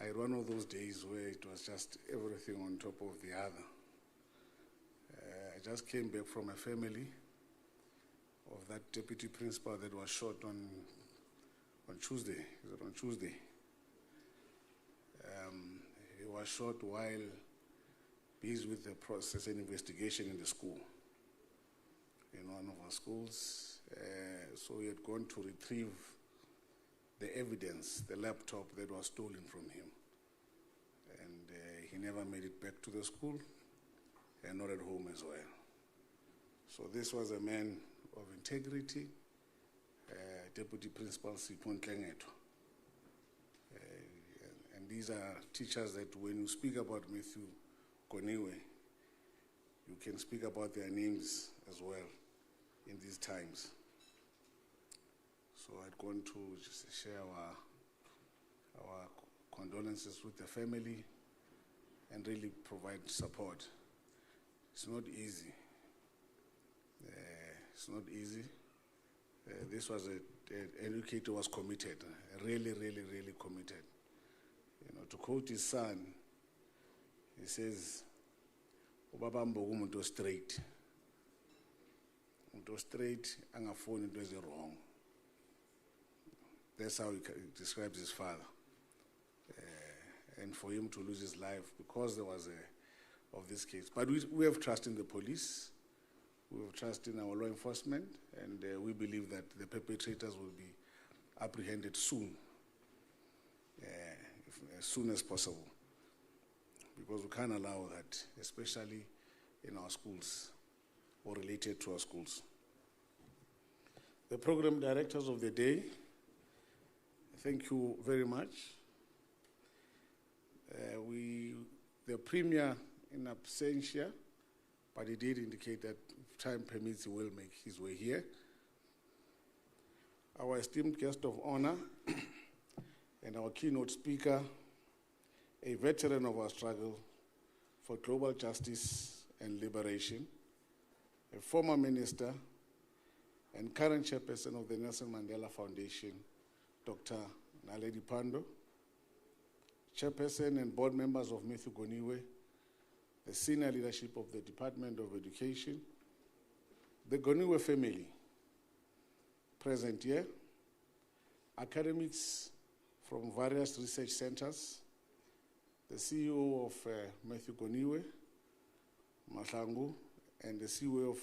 I had one of those days where it was just everything on top of the other. I just came back from a family of that deputy principal that was shot on Tuesday. Is it on Tuesday? He was shot while busy with the process and investigation in the school, in one of our schools. So we had gone to retrieve the evidence, the laptop that was stolen from him. he never made it back to the school and not at home as well. So this was a man of integrity, Deputy Principal Sipho Nkengetho. And these are teachers that when you speak about Matthew Goniwe, you can speak about their names as well in these times. So I'd gone to just share our condolences with the family and really provide support. It's not easy. It's not easy. This was an educator who was committed, really, really, really committed. You know, to quote his son, he says, "Ubaba Mbogo umuntu straight. Umuntu straight, angafuni into ezi wrong." That's how he describes his father. And for him to lose his life because there was of this case. But we have trust in the police, we have trust in our law enforcement, and we believe that the perpetrators will be apprehended soon, as soon as possible. Because we can't allow that, especially in our schools or related to our schools. The program directors of the day, thank you very much. The premier in absentia, but he did indicate that if time permits, he will make his way here. Our esteemed guest of honor and our keynote speaker, a veteran of our struggle for global justice and liberation, a former minister and current chairperson of the Nelson Mandela Foundation, Dr. Naledi Pandor, chairperson and board members of Matthew Goniwe, the senior leadership of the Department of Education, the Goniwe family present here, academics from various research centers, the CEO of Matthew Goniwe, Mahlangu, and the CEO of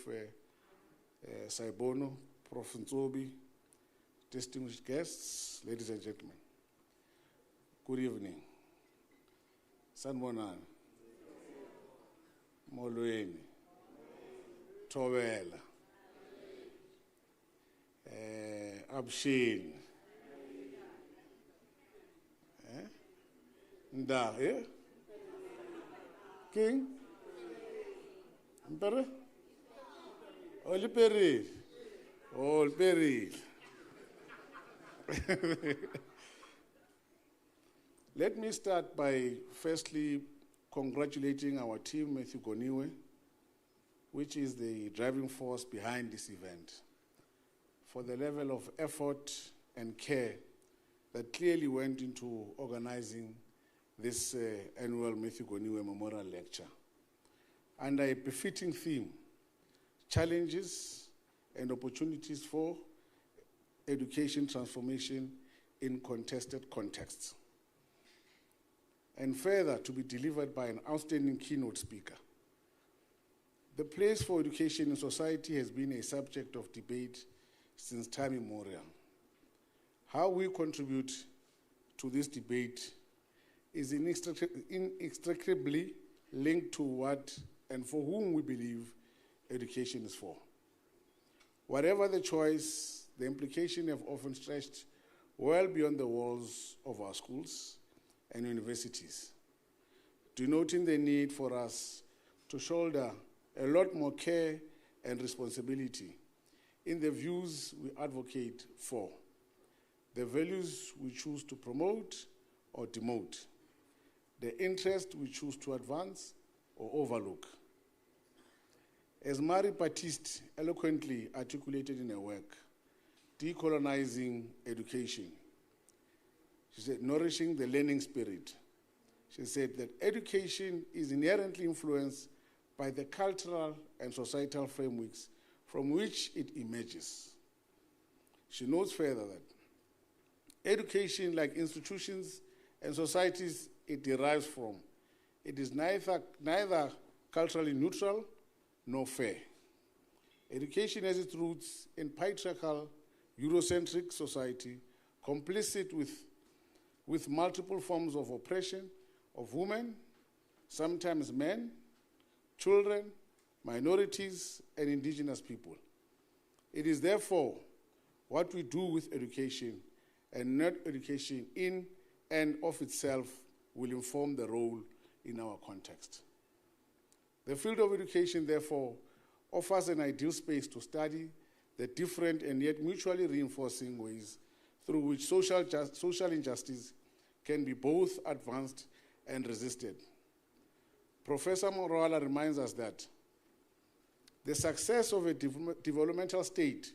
Saibono, Prof. Nzobi, distinguished guests, ladies and gentlemen, good evening. Sanbonani, Molweni, Towela, Abshin, Nda, King, Mpere, Oli Peril, Ol Peril. Let me start by firstly congratulating our team, Matthew Goniwe, which is the driving force behind this event, for the level of effort and care that clearly went into organizing this annual Matthew Goniwe Memorial Lecture under a befitting theme, challenges and opportunities for education transformation in contested contexts, and further to be delivered by an outstanding keynote speaker. The place for education in society has been a subject of debate since time immemorial. How we contribute to this debate is inextricably linked to what and for whom we believe education is for. Whatever the choice, the implications have often stretched well beyond the walls of our schools and universities, denoting the need for us to shoulder a lot more care and responsibility in the views we advocate for, the values we choose to promote or demote, the interest we choose to advance or overlook. As Marie Baptiste eloquently articulated in her work, Decolonizing Education, she said, nourishing the learning spirit. She said that education is inherently influenced by the cultural and societal frameworks from which it emerges. She notes further that education, like institutions and societies it derives from, it is neither culturally neutral nor fair. Education has its roots in patriarchal, Eurocentric society, complicit with multiple forms of oppression of women, sometimes men, children, minorities, and indigenous people. It is therefore what we do with education and not education in and of itself will inform the role in our context. The field of education, therefore, offers an ideal space to study the different and yet mutually reinforcing ways through which social injustice can be both advanced and resisted. Professor Morala reminds us that the success of a developmental state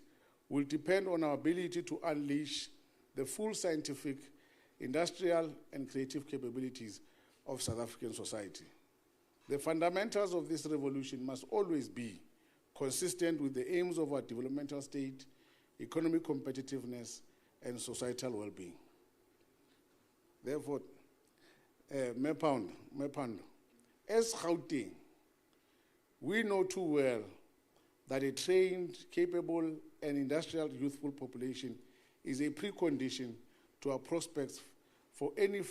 will depend on our ability to unleash the full scientific, industrial, and creative capabilities of South African society. The fundamentals of this revolution must always be consistent with the aims of our developmental state, economic competitiveness, and societal well-being. Therefore, Mepando, as Gauteng, we know too well that a trained, capable, and industrial youthful population is a precondition to our prospects for any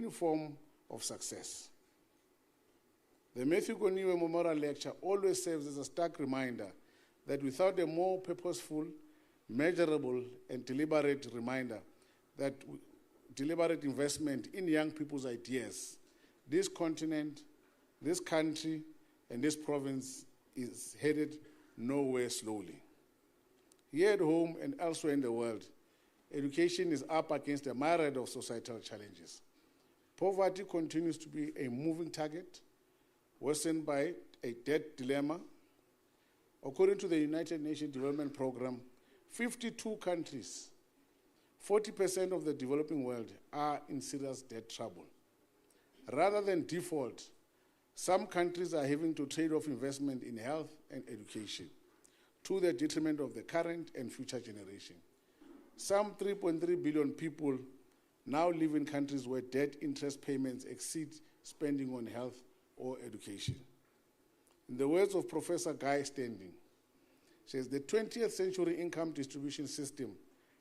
form of success. The Matthew Goniwe Memorial Lecture always serves as a stark reminder that without a more purposeful, measurable, and deliberate investment in young people's ideas, this continent, this country, and this province is headed nowhere slowly. Here at home and elsewhere in the world, education is up against a myriad of societal challenges. Poverty continues to be a moving target, worsened by a debt dilemma. According to the United Nations Development Programme, 52 countries, 40% of the developing world, are in serious debt trouble. Rather than default, some countries are having to trade off investment in health and education to the detriment of the current and future generation. Some 3.3 billion people now live in countries where debt interest payments exceed spending on health or education. In the words of Professor Guy Standing, says the 20th century income distribution system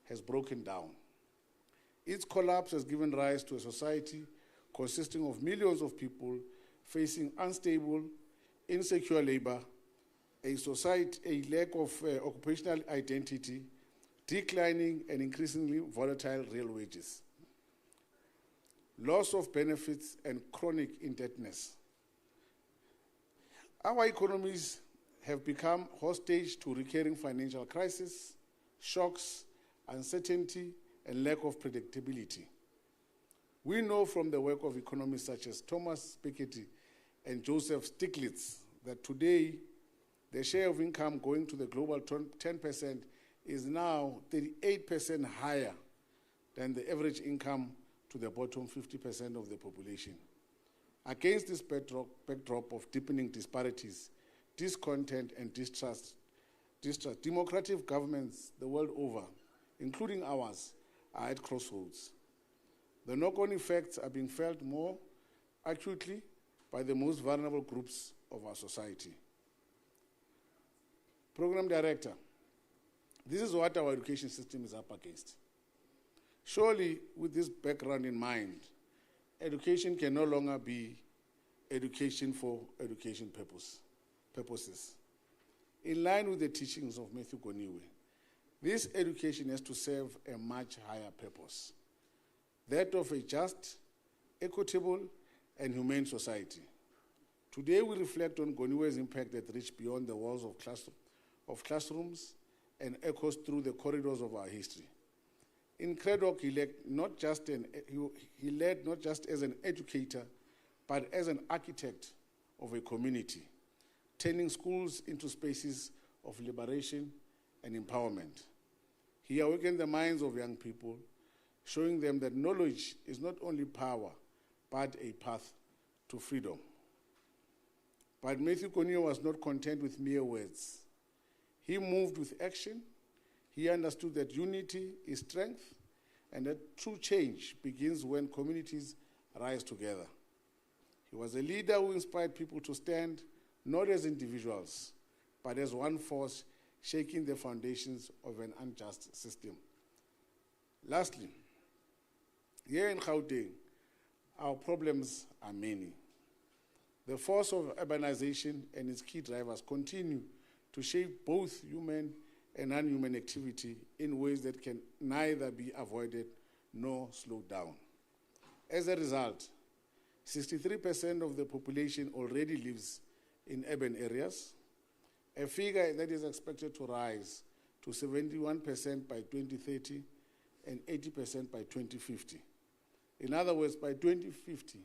has broken down. Its collapse has given rise to a society consisting of millions of people facing unstable, insecure labor, a lack of occupational identity, declining and increasingly volatile real wages, loss of benefits, and chronic indebtedness. Our economies have become hostage to recurring financial crises, shocks, uncertainty, and lack of predictability. We know from the work of economists such as Thomas Piketty and Joseph Stiglitz that today the share of income going to the global 10% is now 38% higher than the average income to the bottom 50% of the population. Against this backdrop of deepening disparities, discontent, and distrust, democratic governments the world over, including ours, are at crossroads. The knock-on effects are being felt more acutely by the most vulnerable groups of our society. Program Director, this is what our education system is up against. Surely, with this background in mind, education can no longer be education for education purposes. In line with the teachings of Matthew Goniwe, this education has to serve a much higher purpose, that of a just, equitable, and humane society. Today we reflect on Goniwe's impact that reached beyond the walls of classrooms and echoes through the corridors of our history. In Keynote, he led not just as an educator, but as an architect of a community, turning schools into spaces of liberation and empowerment. He awakened the minds of young people, showing them that knowledge is not only power, but a path to freedom. But Matthew Goniwe was not content with mere words. He moved with action. He understood that unity is strength, and that true change begins when communities rise together. He was a leader who inspired people to stand not as individuals, but as one force shaking the foundations of an unjust system. Lastly, here in Gauteng, our problems are many. The force of urbanization and its key drivers continue to shape both human and non-human activity in ways that can neither be avoided nor slowed down. As a result, 63% of the population already lives in urban areas, a figure that is expected to rise to 71% by 2030 and 80% by 2050. In other words, by 2050,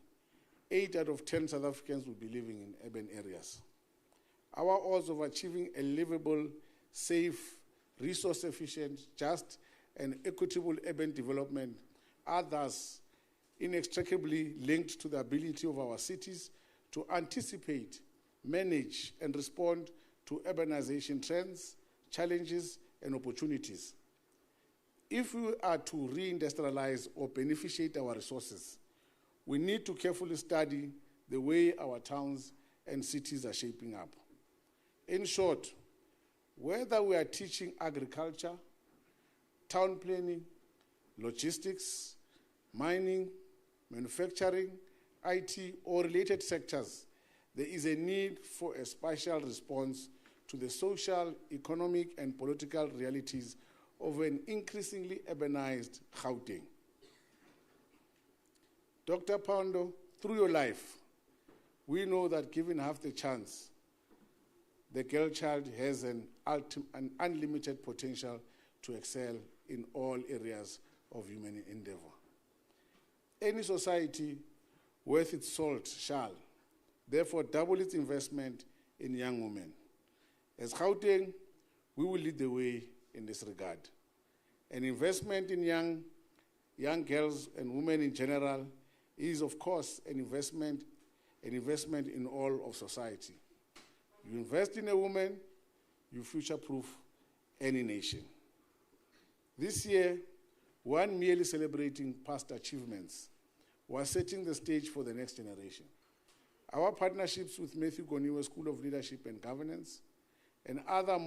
8 out of 10 South Africans will be living in urban areas. Our odds of achieving a livable, safe, resource-efficient, just, and equitable urban development are thus inextricably linked to the ability of our cities to anticipate, manage, and respond to urbanization trends, challenges, and opportunities. If we are to reindustrialize or beneficiate our resources, we need to carefully study the way our towns and cities are shaping up. In short, whether we are teaching agriculture, town planning, logistics, mining, manufacturing, IT, or related sectors, there is a need for a spatial response to the social, economic, and political realities of an increasingly urbanized Gauteng. Dr. Pando, through your life, we know that given half the chance, the girl child has an unlimited potential to excel in all areas of human endeavor. Any society worth its salt shall, therefore, double its investment in young women. As Gauteng, we will lead the way in this regard. An investment in young girls and women in general is, of course, an investment in all of society. You invest in a woman, you future-proof any nation. This year, one merely celebrating past achievements was setting the stage for the next generation. Our partnerships with Matthew Goniwe School of Leadership and Governance and other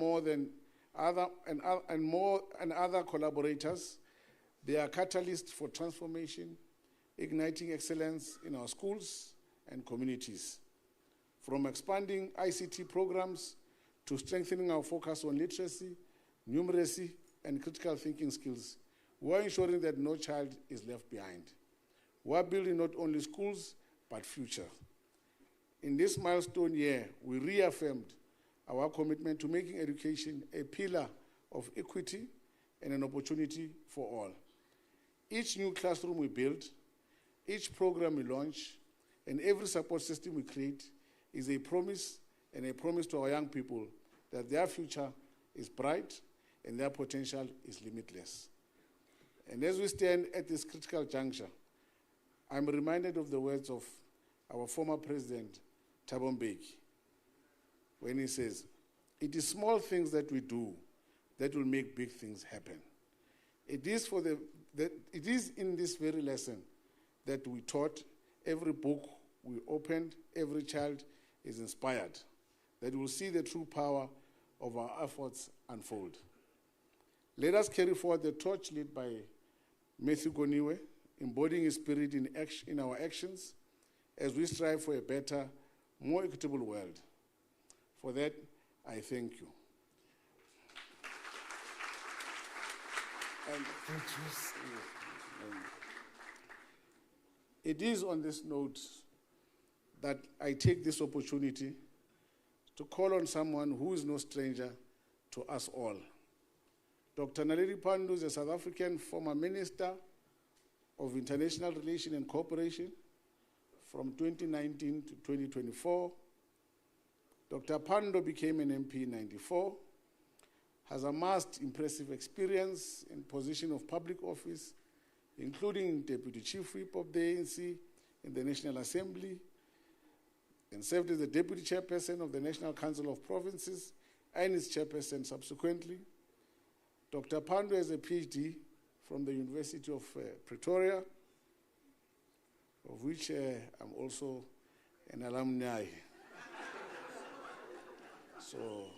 collaborators, they are catalysts for transformation, igniting excellence in our schools and communities. From expanding ICT programs to strengthening our focus on literacy, numeracy, and critical thinking skills, we are ensuring that no child is left behind. We are building not only schools, but future. In this milestone year, we reaffirmed our commitment to making education a pillar of equity and an opportunity for all. Each new classroom we build, each program we launch, and every support system we create is a promise, and a promise to our young people that their future is bright and their potential is limitless. And as we stand at this critical juncture, I'm reminded of the words of our former president, Thabo Mbeki, when he says, "It is small things that we do that will make big things happen." It is in this very lesson that we taught, every book we opened, every child is inspired, that we'll see the true power of our efforts unfold. Let us carry forward the torch led by Matthew Goniwe, embodying his spirit in our actions as we strive for a better, more equitable world. For that, I thank you. And it is on this note that I take this opportunity to call on someone who is no stranger to us all. Dr. Naledi Pandor is a South African former Minister of International Relations and Cooperation from 2019 to 2024. Dr. Pandor became an MP in 1994, has amassed impressive experience in position of public office, including Deputy Chief Whip of the ANC in the National Assembly, and served as the Deputy Chairperson of the National Council of Provinces and its Chairperson subsequently. Dr. Pandor has a PhD from the University of Pretoria, of which I'm also an alumni. So,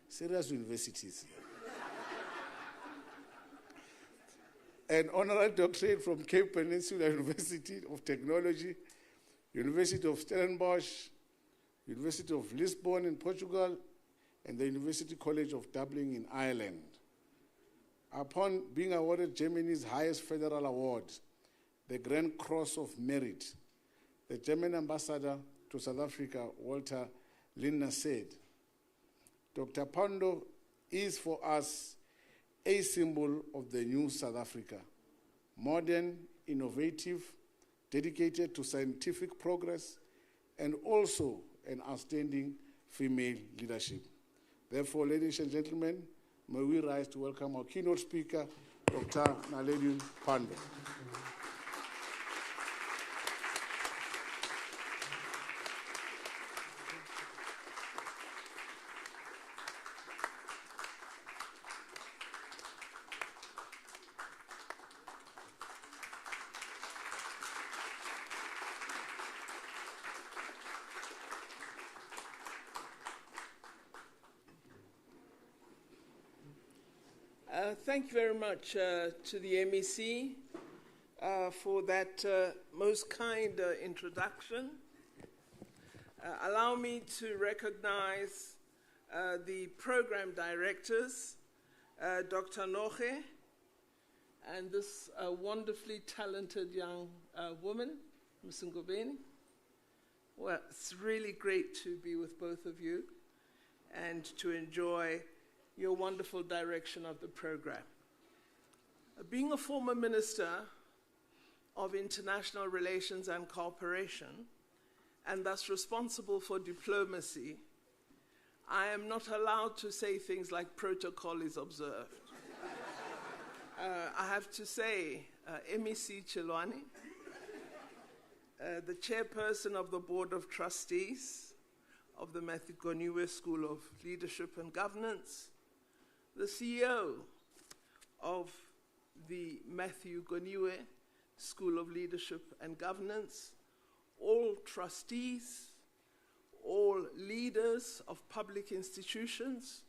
serious universities. an honorary doctorate from Cape Peninsula University of Technology, University of Stellenbosch, University of Lisbon in Portugal, and the University College of Dublin in Ireland. Upon being awarded Germany's highest federal award, the Grand Cross of Merit, the German ambassador to South Africa, Walter Lindner, said, "Dr. Pandor is for us a symbol of the new South Africa, modern, innovative, dedicated to scientific progress, and also an outstanding female leadership." Therefore, ladies and gentlemen, may we rise to welcome our keynote speaker, Dr. Naledi Pandor. Thank you very much to the MEC for that most kind introduction. Allow me to recognize the program directors, Dr. Noche, and this wonderfully talented young woman, Ms. Ngobeni. Well, it's really great to be with both of you and to enjoy your wonderful direction of the program. Being a former Minister of International Relations and Cooperation, and thus responsible for diplomacy, I am not allowed to say things like protocol is observed. I have to say, MEC Chilwani, the chairperson of the Board of Trustees of the Matthew Goniwe School of Leadership and Governance, the CEO of the Matthew Goniwe School of Leadership and Governance, all trustees, all leaders of public institutions,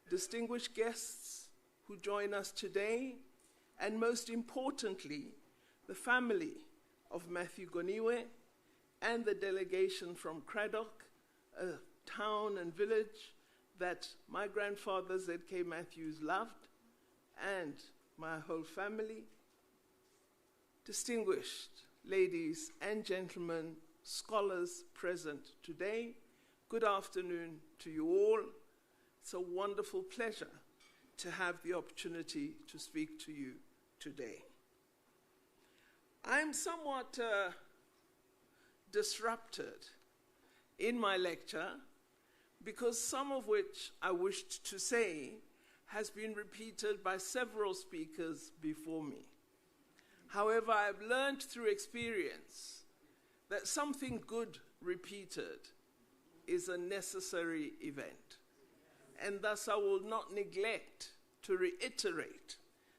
distinguished guests who join us today, and most importantly, the family of Matthew Goniwe and the delegation from Cradock, a town and village that my grandfather, Z.K. Matthews, loved, and my whole family. Distinguished ladies and gentlemen, scholars present today, good afternoon to you all. It's a wonderful pleasure to have the opportunity to speak to you today. I'm somewhat disrupted in my lecture because some of which I wished to say has been repeated by several speakers before me. However, I've learned through experience that something good repeated is a necessary event, and thus I will not neglect to reiterate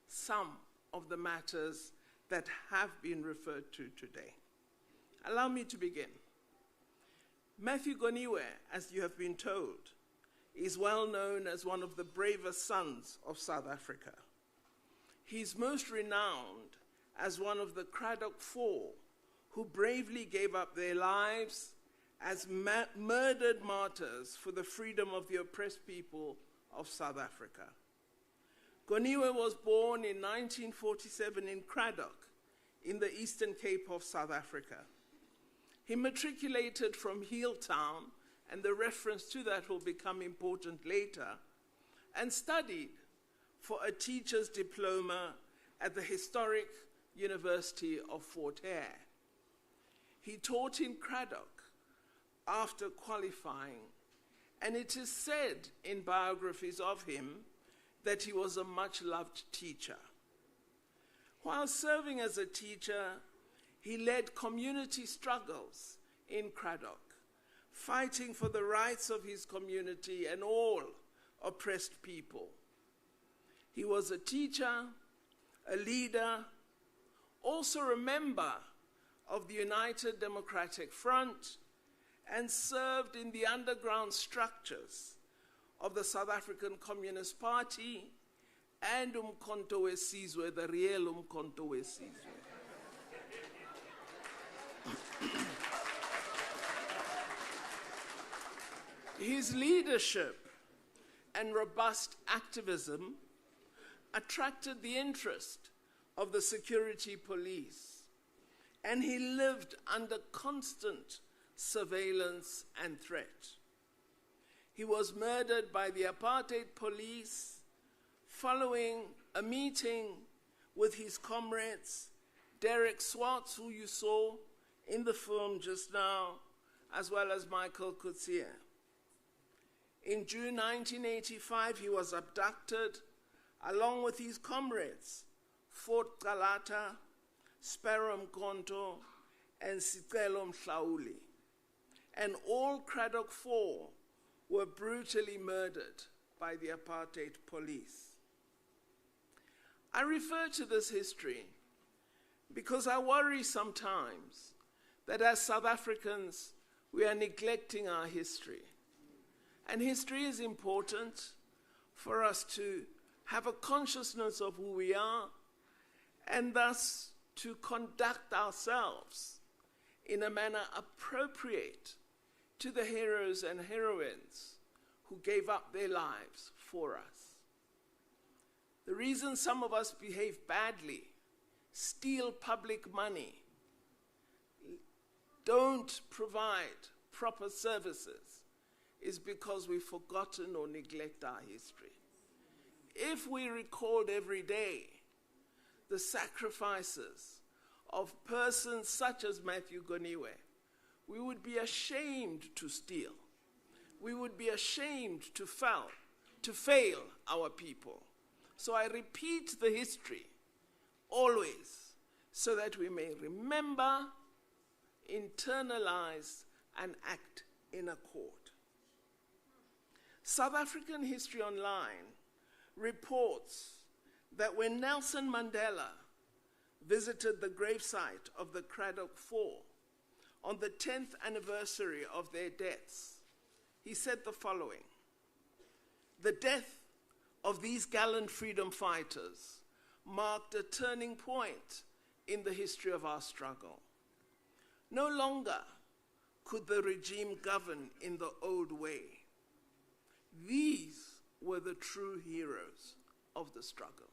some of the matters that have been referred to today. Allow me to begin. Matthew Goniwe, as you have been told, is well known as one of the bravest sons of South Africa. He's most renowned as one of the Cradock Four who bravely gave up their lives as murdered martyrs for the freedom of the oppressed people of South Africa. Goniwe was born in 1947 in Cradock, in the Eastern Cape of South Africa. He matriculated from Heeltown, and the reference to that will become important later, and studied for a teacher's diploma at the historic University of Fort Hare. He taught in Cradock after qualifying, and it is said in biographies of him that he was a much-loved teacher. While serving as a teacher, he led community struggles in Cradock, fighting for the rights of his community and all oppressed people. He was a teacher, a leader, also a member of the United Democratic Front, and served in the underground structures of the South African Communist Party and umkhonto wesizwe, the real umkhonto wesizwe. His leadership and robust activism attracted the interest of the security police, and he lived under constant surveillance and threat. He was murdered by the apartheid police following a meeting with his comrades, Derek Swartz, who you saw in the film just now, as well as Michael Coetzee. In June 1985, he was abducted along with his comrades, Fort Galata, Sparrow Mkonto, and Sicelo Mhlauli. And all Cradock 4 were brutally murdered by the apartheid police. I refer to this history because I worry sometimes that as South Africans, we are neglecting our history. And history is important for us to have a consciousness of who we are and thus to conduct ourselves in a manner appropriate to the heroes and heroines who gave up their lives for us. The reason some of us behave badly, steal public money, don't provide proper services, is because we've forgotten or neglect our history. If we recalled every day the sacrifices of persons such as Matthew Goniwe, we would be ashamed to steal. We would be ashamed to fail our people. So I repeat the history always so that we may remember, internalize, and act in accord. South African History Online reports that when Nelson Mandela visited the gravesite of the Cradock 4 on the 10th anniversary of their deaths, he said the following: "The death of these gallant freedom fighters marked a turning point in the history of our struggle. No longer could the regime govern in the old way. These were the true heroes of the struggle."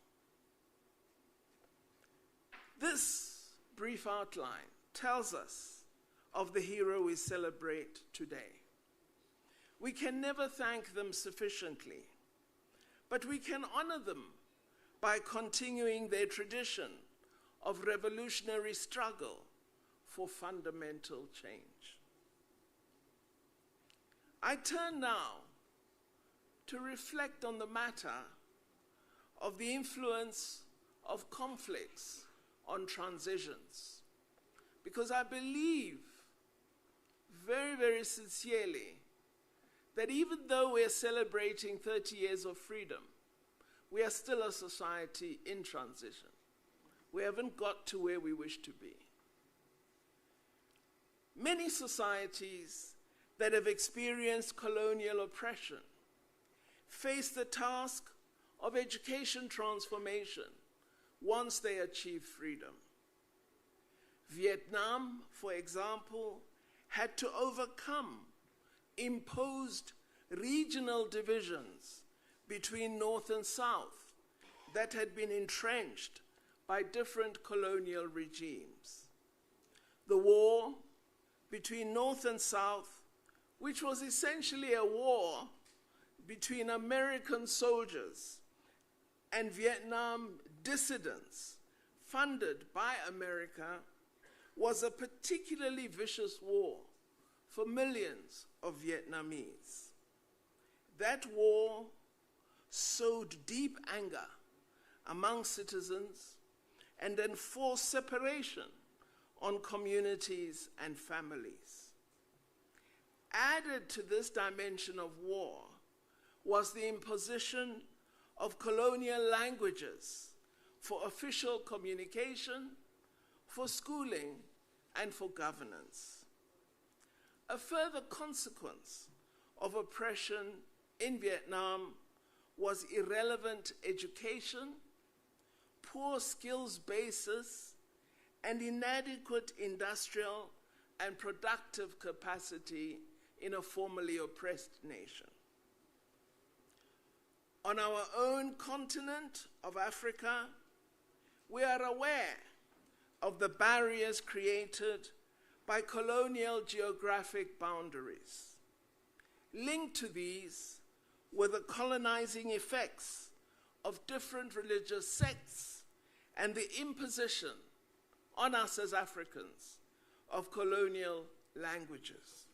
This brief outline tells us of the hero we celebrate today. We can never thank them sufficiently, but we can honor them by continuing their tradition of revolutionary struggle for fundamental change. I turn now to reflect on the matter of the influence of conflicts on transitions, because I believe very, very sincerely that even though we're celebrating 30 years of freedom, we are still a society in transition. We haven't got to where we wish to be. Many societies that have experienced colonial oppression face the task of education transformation once they achieve freedom. Vietnam, for example, had to overcome imposed regional divisions between North and South that had been entrenched by different colonial regimes. The war between North and South, which was essentially a war between American soldiers and Vietnam dissidents funded by America, was a particularly vicious war for millions of Vietnamese. That war sowed deep anger among citizens and enforced separation on communities and families. Added to this dimension of war was the imposition of colonial languages for official communication, for schooling, and for governance. A further consequence of oppression in Vietnam was irrelevant education, poor skills basis, and inadequate industrial and productive capacity in a formerly oppressed nation. On our own continent of Africa, we are aware of the barriers created by colonial geographic boundaries. Linked to these were the colonizing effects of different religious sects and the imposition on us as Africans of colonial languages.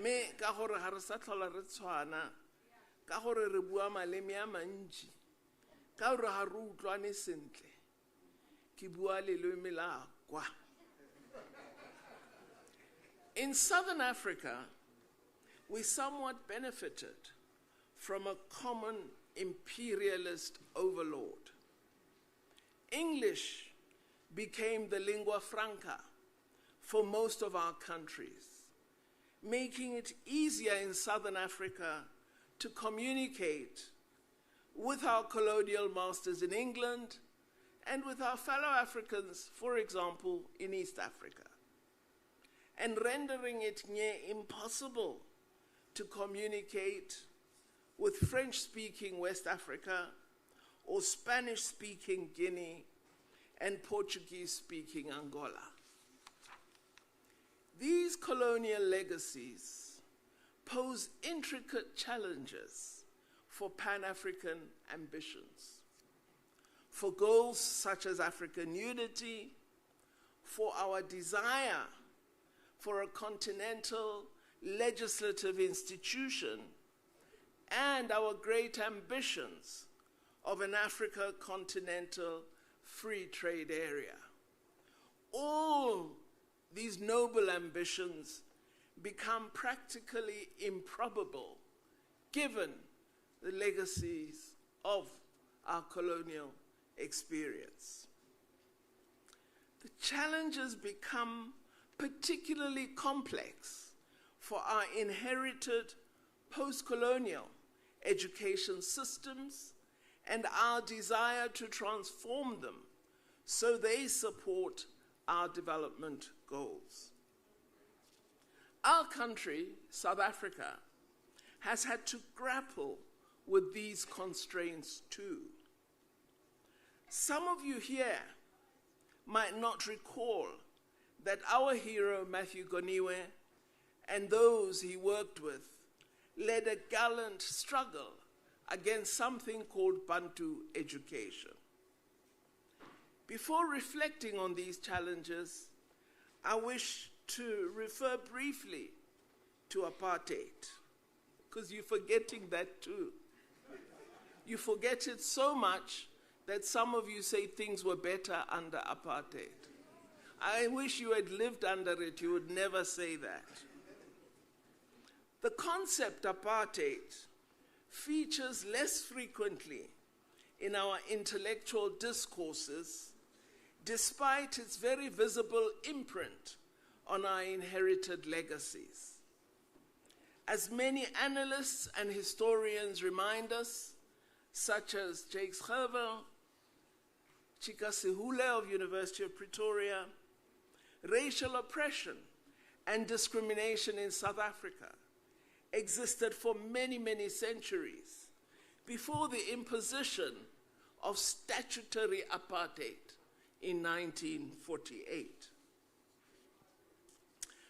Me ka gore ha re sa tlhola re tshwana ka gore re bua maleme a mantši ka gore ha re utlwane sentle ke bua leleme la kwa. In Southern Africa, we somewhat benefited from a common imperialist overlord. English became the lingua franca for most of our countries, making it easier in Southern Africa to communicate with our colonial masters in England and with our fellow Africans, for example, in East Africa, and rendering it near impossible to communicate with French-speaking West Africa or Spanish-speaking Guinea and Portuguese-speaking Angola. These colonial legacies pose intricate challenges for Pan-African ambitions, for goals such as African unity, for our desire for a continental legislative institution, and our great ambitions of an Africa continental free trade area. All these noble ambitions become practically improbable given the legacies of our colonial experience. The challenges become particularly complex for our inherited post-colonial education systems and our desire to transform them so they support our development goals. Our country, South Africa, has had to grapple with these constraints too. Some of you here might not recall that our hero, Matthew Goniwe, and those he worked with led a gallant struggle against something called Bantu education. Before reflecting on these challenges, I wish to refer briefly to apartheid, because you're forgetting that too. You forget it so much that some of you say things were better under apartheid. I wish you had lived under it, you would never say that. The concept apartheid features less frequently in our intellectual discourses, despite its very visible imprint on our inherited legacies. As many analysts and historians remind us, such as Jake Scherver, Chika Sihule of University of Pretoria, racial oppression and discrimination in South Africa existed for many, many centuries before the imposition of statutory apartheid in 1948.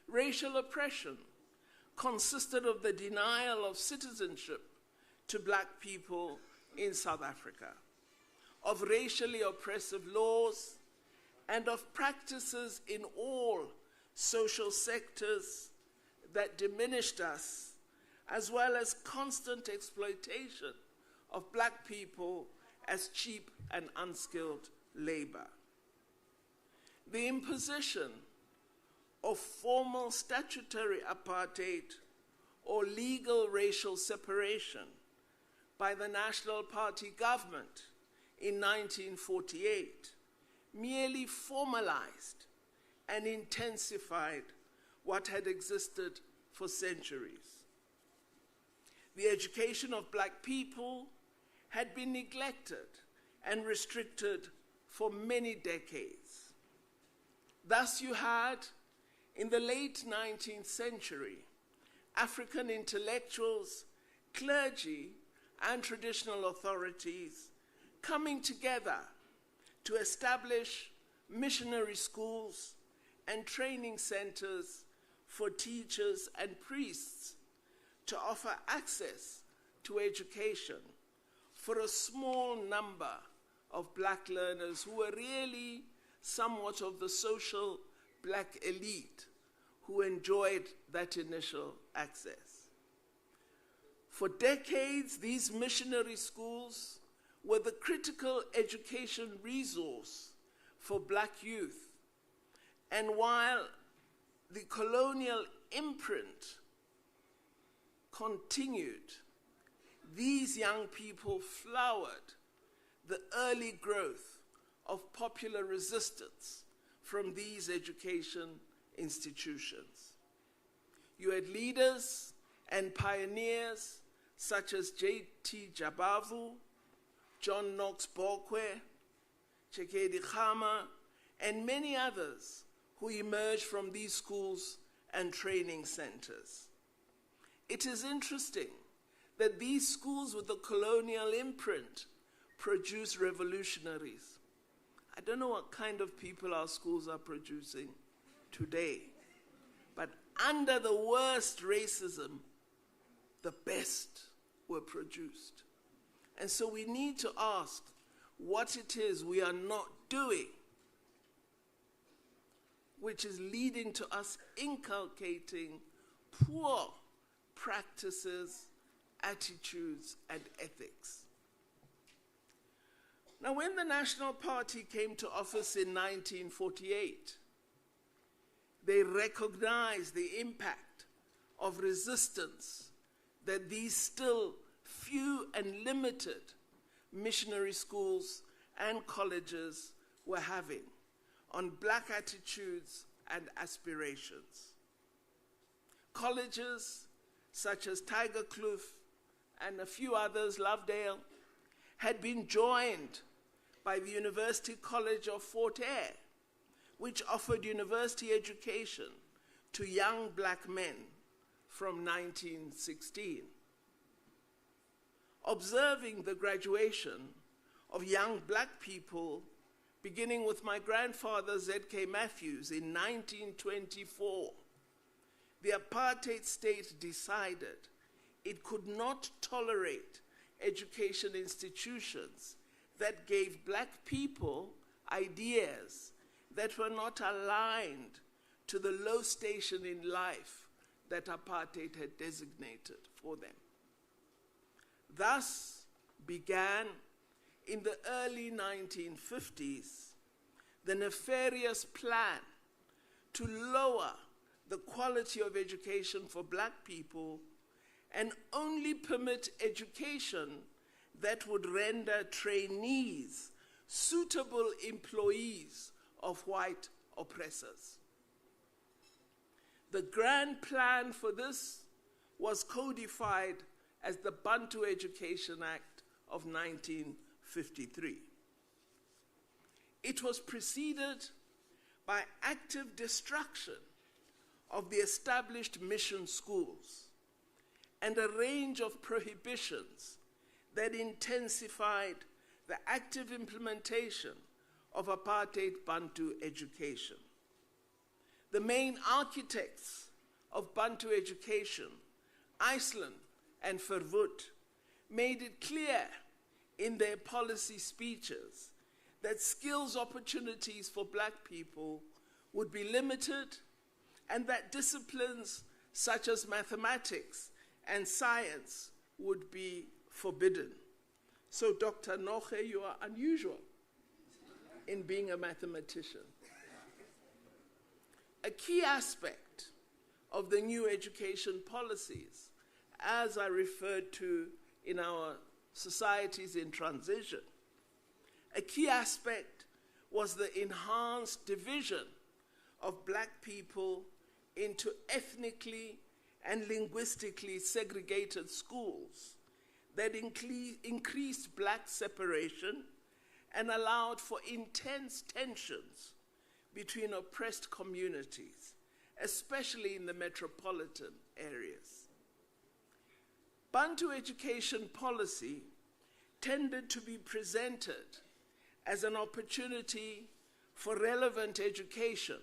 Racial oppression consisted of the denial of citizenship to black people in South Africa, of racially oppressive laws, and of practices in all social sectors that diminished us, as well as constant exploitation of black people as cheap and unskilled labor. The imposition of formal statutory apartheid or legal racial separation by the National Party government in 1948 merely formalized and intensified what had existed for centuries. The education of black people had been neglected and restricted for many decades. Thus you had, in the late 19th century, African intellectuals, clergy, and traditional authorities coming together to establish missionary schools and training centers for teachers and priests to offer access to education for a small number of black learners who were really somewhat of the social black elite who enjoyed that initial access. For decades, these missionary schools were the critical education resource for black youth. And while the colonial imprint continued, these young people flowered the early growth of popular resistance from these education institutions. You had leaders and pioneers such as J.T. Jabavu, John Knox Bokwe, Chekedi Khama, and many others who emerged from these schools and training centers. It is interesting that these schools with the colonial imprint produce revolutionaries. I don't know what kind of people our schools are producing today, but under the worst racism, the best were produced. And so we need to ask what it is we are not doing, which is leading to us inculcating poor practices, attitudes, and ethics. Now, when the National Party came to office in 1948, they recognized the impact of resistance that these still few and limited missionary schools and colleges were having on black attitudes and aspirations. Colleges such as Tiger Kloof and a few others, Lovedale, had been joined by the University College of Fort Eyre, which offered university education to young black men from 1916. Observing the graduation of young black people, beginning with my grandfather Z.K. Matthews in 1924, the apartheid state decided it could not tolerate education institutions that gave black people ideas that were not aligned to the low station in life that apartheid had designated for them. Thus began, in the early 1950s, the nefarious plan to lower the quality of education for black people and only permit education that would render trainees suitable employees of white oppressors. The grand plan for this was codified as the Bantu Education Act of 1953. It was preceded by active destruction of the established mission schools and a range of prohibitions that intensified the active implementation of apartheid Bantu education. The main architects of Bantu education, Iceland and Verwoerd, made it clear in their policy speeches that skills opportunities for black people would be limited and that disciplines such as mathematics and science would be forbidden. So, Dr. Noche, you are unusual in being a mathematician. A key aspect of the new education policies, as I referred to in our societies in transition, a key aspect was the enhanced division of black people into ethnically and linguistically segregated schools that increased black separation and allowed for intense tensions between oppressed communities, especially in the metropolitan areas. Bantu education policy tended to be presented as an opportunity for relevant education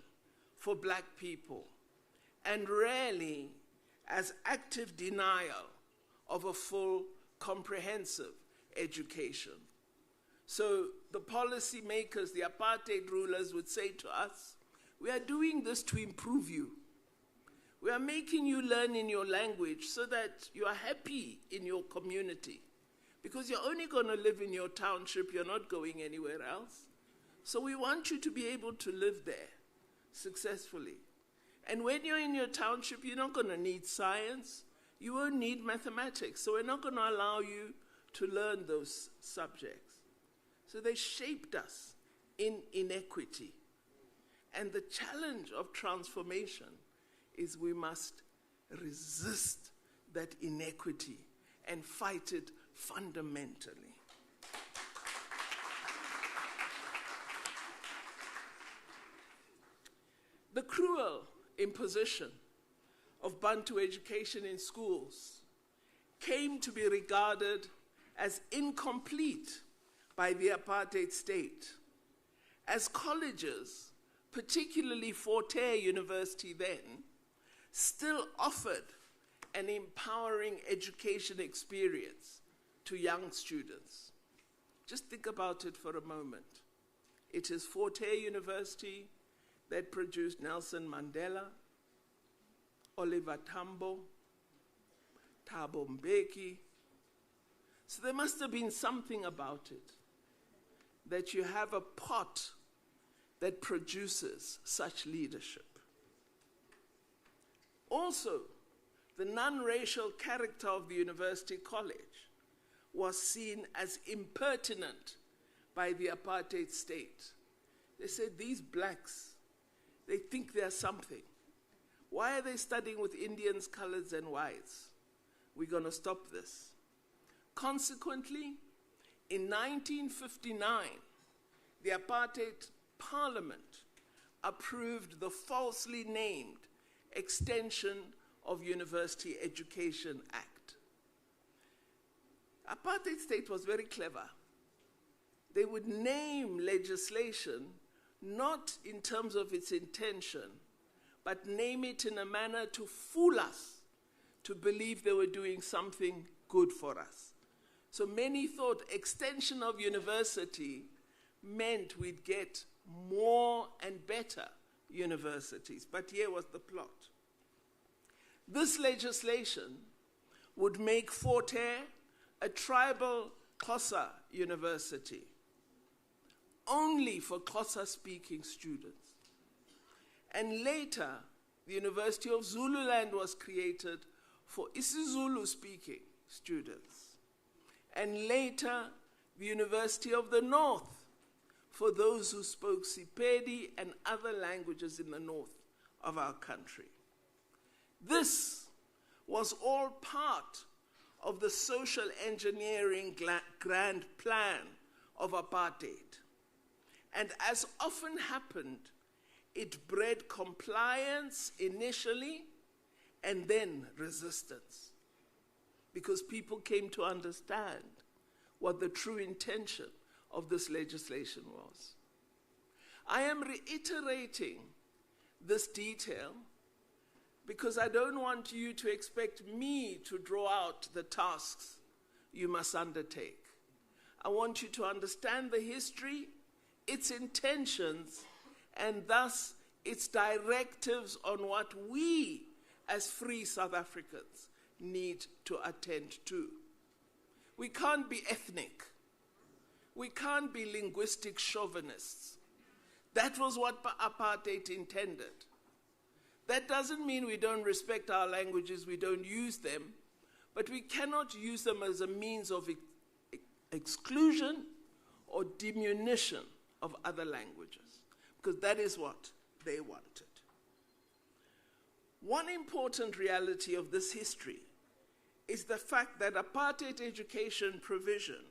for black people, and rarely as active denial of a full, comprehensive education. So the policy makers, the apartheid rulers, would say to us, we are doing this to improve you. We are making you learn in your language so that you are happy in your community. Because you're only going to live in your township, you're not going anywhere else. So we want you to be able to live there successfully. And when you're in your township, you're not going to need science, you won't need mathematics, so we're not going to allow you to learn those subjects. So they shaped us in inequity. And the challenge of transformation is we must resist that inequity and fight it fundamentally. The cruel imposition of Bantu education in schools came to be regarded as incomplete by the apartheid state, as colleges, particularly Fort Hare University then, still offered an empowering education experience to young students. Just think about it for a moment. It is Fort Hare University that produced Nelson Mandela, Oliver Tambo, Thabo Mbeki. So there must have been something about it, that you have a pot that produces such leadership. Also, the non-racial character of the university college was seen as impertinent by the apartheid state. They said, these blacks, they think they're something. Why are they studying with Indians, coloreds, and whites? We're going to stop this. Consequently, in 1959, the apartheid parliament approved the falsely named Extension of University Education Act. Apartheid state was very clever. They would name legislation not in terms of its intention, but name it in a manner to fool us to believe they were doing something good for us. So many thought extension of university meant we'd get more and better universities, but here was the plot. This legislation would make Fort Hare a tribal Xhosa university, only for Xhosa-speaking students. And later, the University of Zululand was created for isiZulu-speaking students. And later, the University of the North for those who spoke Sepedi and other languages in the north of our country. This was all part of the social engineering grand plan of apartheid. And as often happened, it bred compliance initially and then resistance, because people came to understand what the true intention of this legislation was. I am reiterating this detail because I don't want you to expect me to draw out the tasks you must undertake. I want you to understand the history, its intentions, and thus its directives on what we as free South Africans need to attend to. We can't be ethnic. We can't be linguistic chauvinists. That was what apartheid intended. That doesn't mean we don't respect our languages, we don't use them, but we cannot use them as a means of exclusion or diminution of other languages, because that is what they wanted. One important reality of this history is the fact that apartheid education provision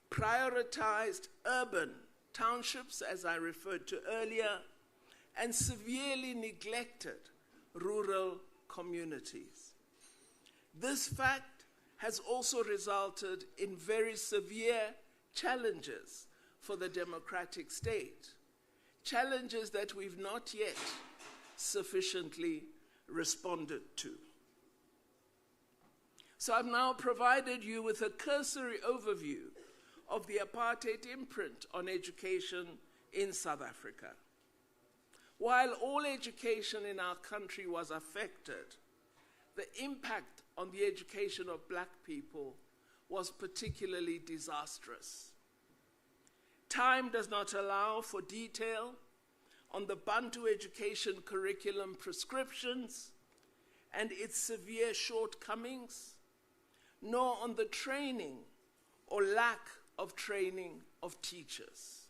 prioritized urban townships, as I referred to earlier, and severely neglected rural communities. This fact has also resulted in very severe challenges for the democratic state, challenges that we've not yet sufficiently responded to. So I've now provided you with a cursory overview of the apartheid imprint on education in South Africa. While all education in our country was affected, the impact on the education of black people was particularly disastrous. Time does not allow for detail on the Bantu education curriculum prescriptions and its severe shortcomings, nor on the training or lack of training of teachers,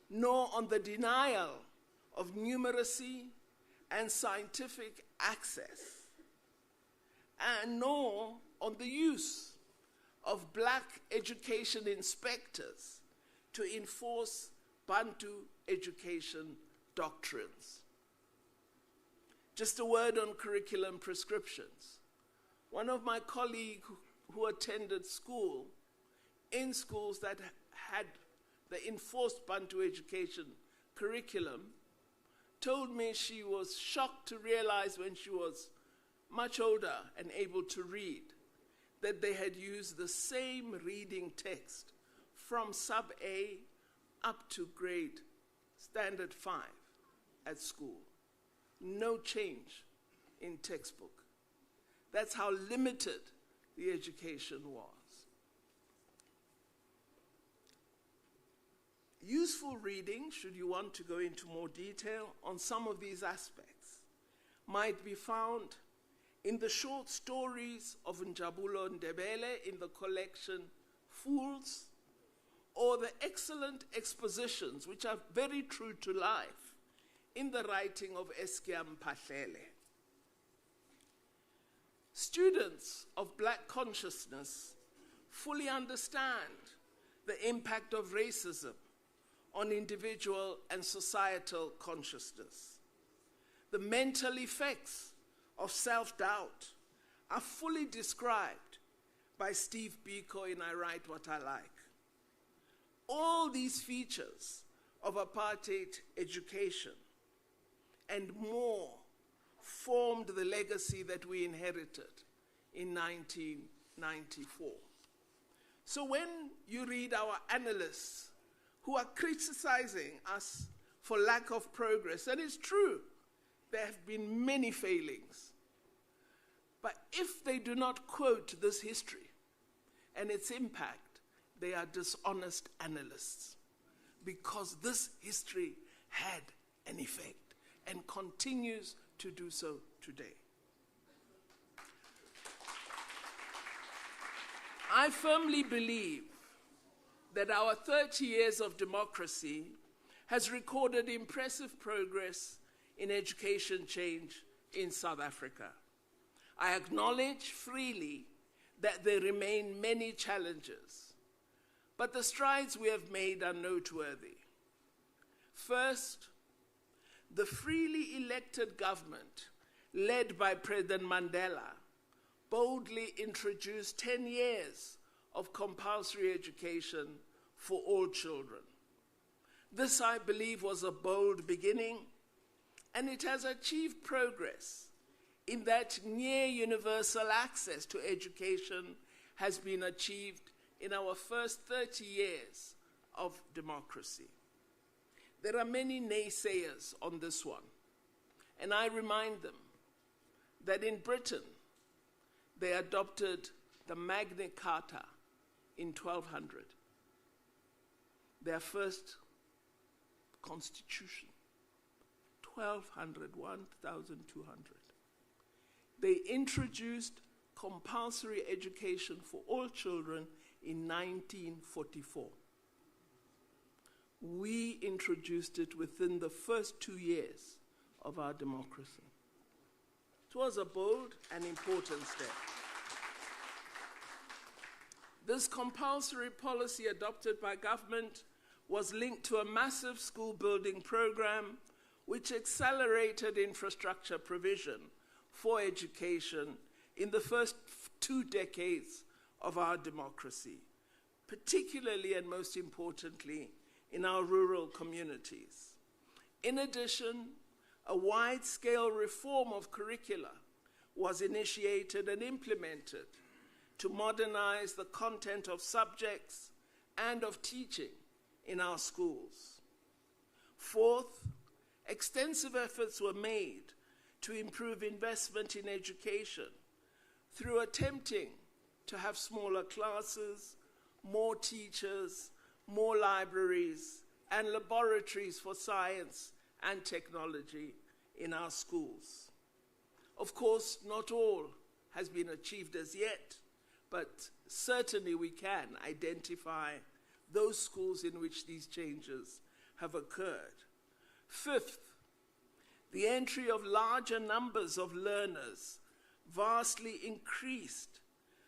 nor on the denial of numeracy and scientific access, and nor on the use of black education inspectors to enforce Bantu education doctrines. Just a word on curriculum prescriptions. One of my colleagues who attended school in schools that had the enforced Bantu education curriculum told me she was shocked to realize when she was much older and able to read that they had used the same reading text from sub A up to grade standard 5 at school. No change in textbook. That's how limited the education was. Useful reading, should you want to go into more detail on some of these aspects, might be found in the short stories of Njabulo Ndebele in the collection Fools, or the excellent expositions, which are very true to life, in the writing of Eskiam Pahlele. Students of black consciousness fully understand the impact of racism on individual and societal consciousness. The mental effects of self-doubt are fully described by Steve Biko in I Write What I Like. All these features of apartheid education and more formed the legacy that we inherited in 1994. So when you read our analysts who are criticizing us for lack of progress, and it's true, there have been many failings. But if they do not quote this history and its impact, they are dishonest analysts, because this history had an effect and continues to do so today. I firmly believe that our 30 years of democracy has recorded impressive progress in education change in South Africa. I acknowledge freely that there remain many challenges, but the strides we have made are noteworthy. First, the freely elected government, led by President Mandela, boldly introduced 10 years of compulsory education for all children. This, I believe, was a bold beginning, and it has achieved progress in that near universal access to education has been achieved in our first 30 years of democracy. There are many naysayers on this one, and I remind them that in Britain, they adopted the Magna Carta in 1200, their first constitution, 1200. They introduced compulsory education for all children in 1944. We introduced it within the first 2 years of our democracy. It was a bold and important step. This compulsory policy adopted by government was linked to a massive school building program which accelerated infrastructure provision for education in the first 2 decades of our democracy, particularly and most importantly in our rural communities. In addition, a wide-scale reform of curricula was initiated and implemented to modernize the content of subjects and of teaching in our schools. Fourth, extensive efforts were made to improve investment in education through attempting to have smaller classes, more teachers, more libraries, and laboratories for science and technology in our schools. Of course, not all has been achieved as yet, but certainly we can identify those schools in which these changes have occurred. Fifth, the entry of larger numbers of learners vastly increased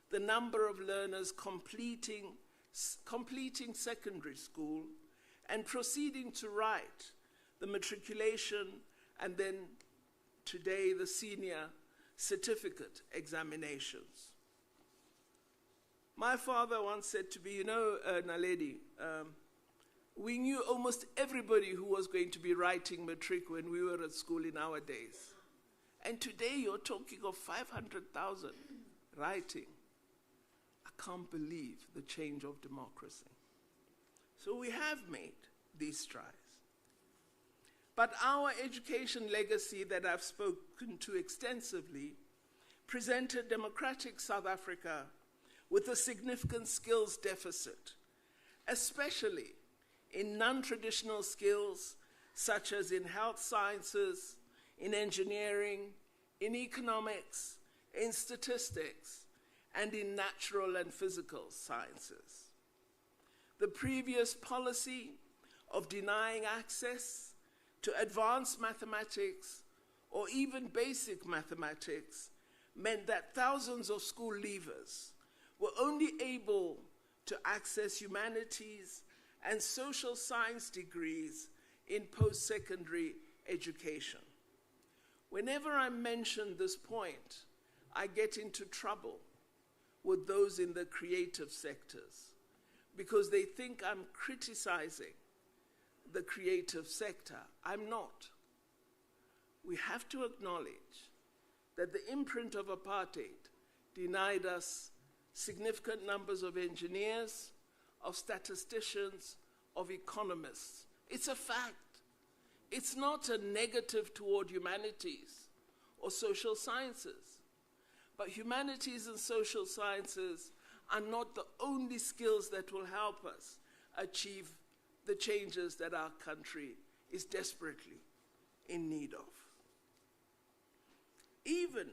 the number of learners completing secondary school and proceeding to write the matriculation and then today the senior certificate examinations. My father once said to me, you know, Naledi, we knew almost everybody who was going to be writing matric when we were at school in our days. And today you're talking of 500,000 writing. I can't believe the change of democracy. So we have made these strides. But our education legacy that I've spoken to extensively presented democratic South Africa with a significant skills deficit, especially in non-traditional skills such as in health sciences, in engineering, in economics, in statistics, and in natural and physical sciences. The previous policy of denying access to advanced mathematics or even basic mathematics meant that thousands of school leavers were only able to access humanities and social science degrees in post-secondary education. Whenever I mention this point, I get into trouble with those in the creative sectors because they think I'm criticizing the creative sector. I'm not. We have to acknowledge that the imprint of apartheid denied us significant numbers of engineers, of statisticians, of economists. It's a fact. It's not a negative toward humanities or social sciences. But humanities and social sciences are not the only skills that will help us achieve the changes that our country is desperately in need of. Even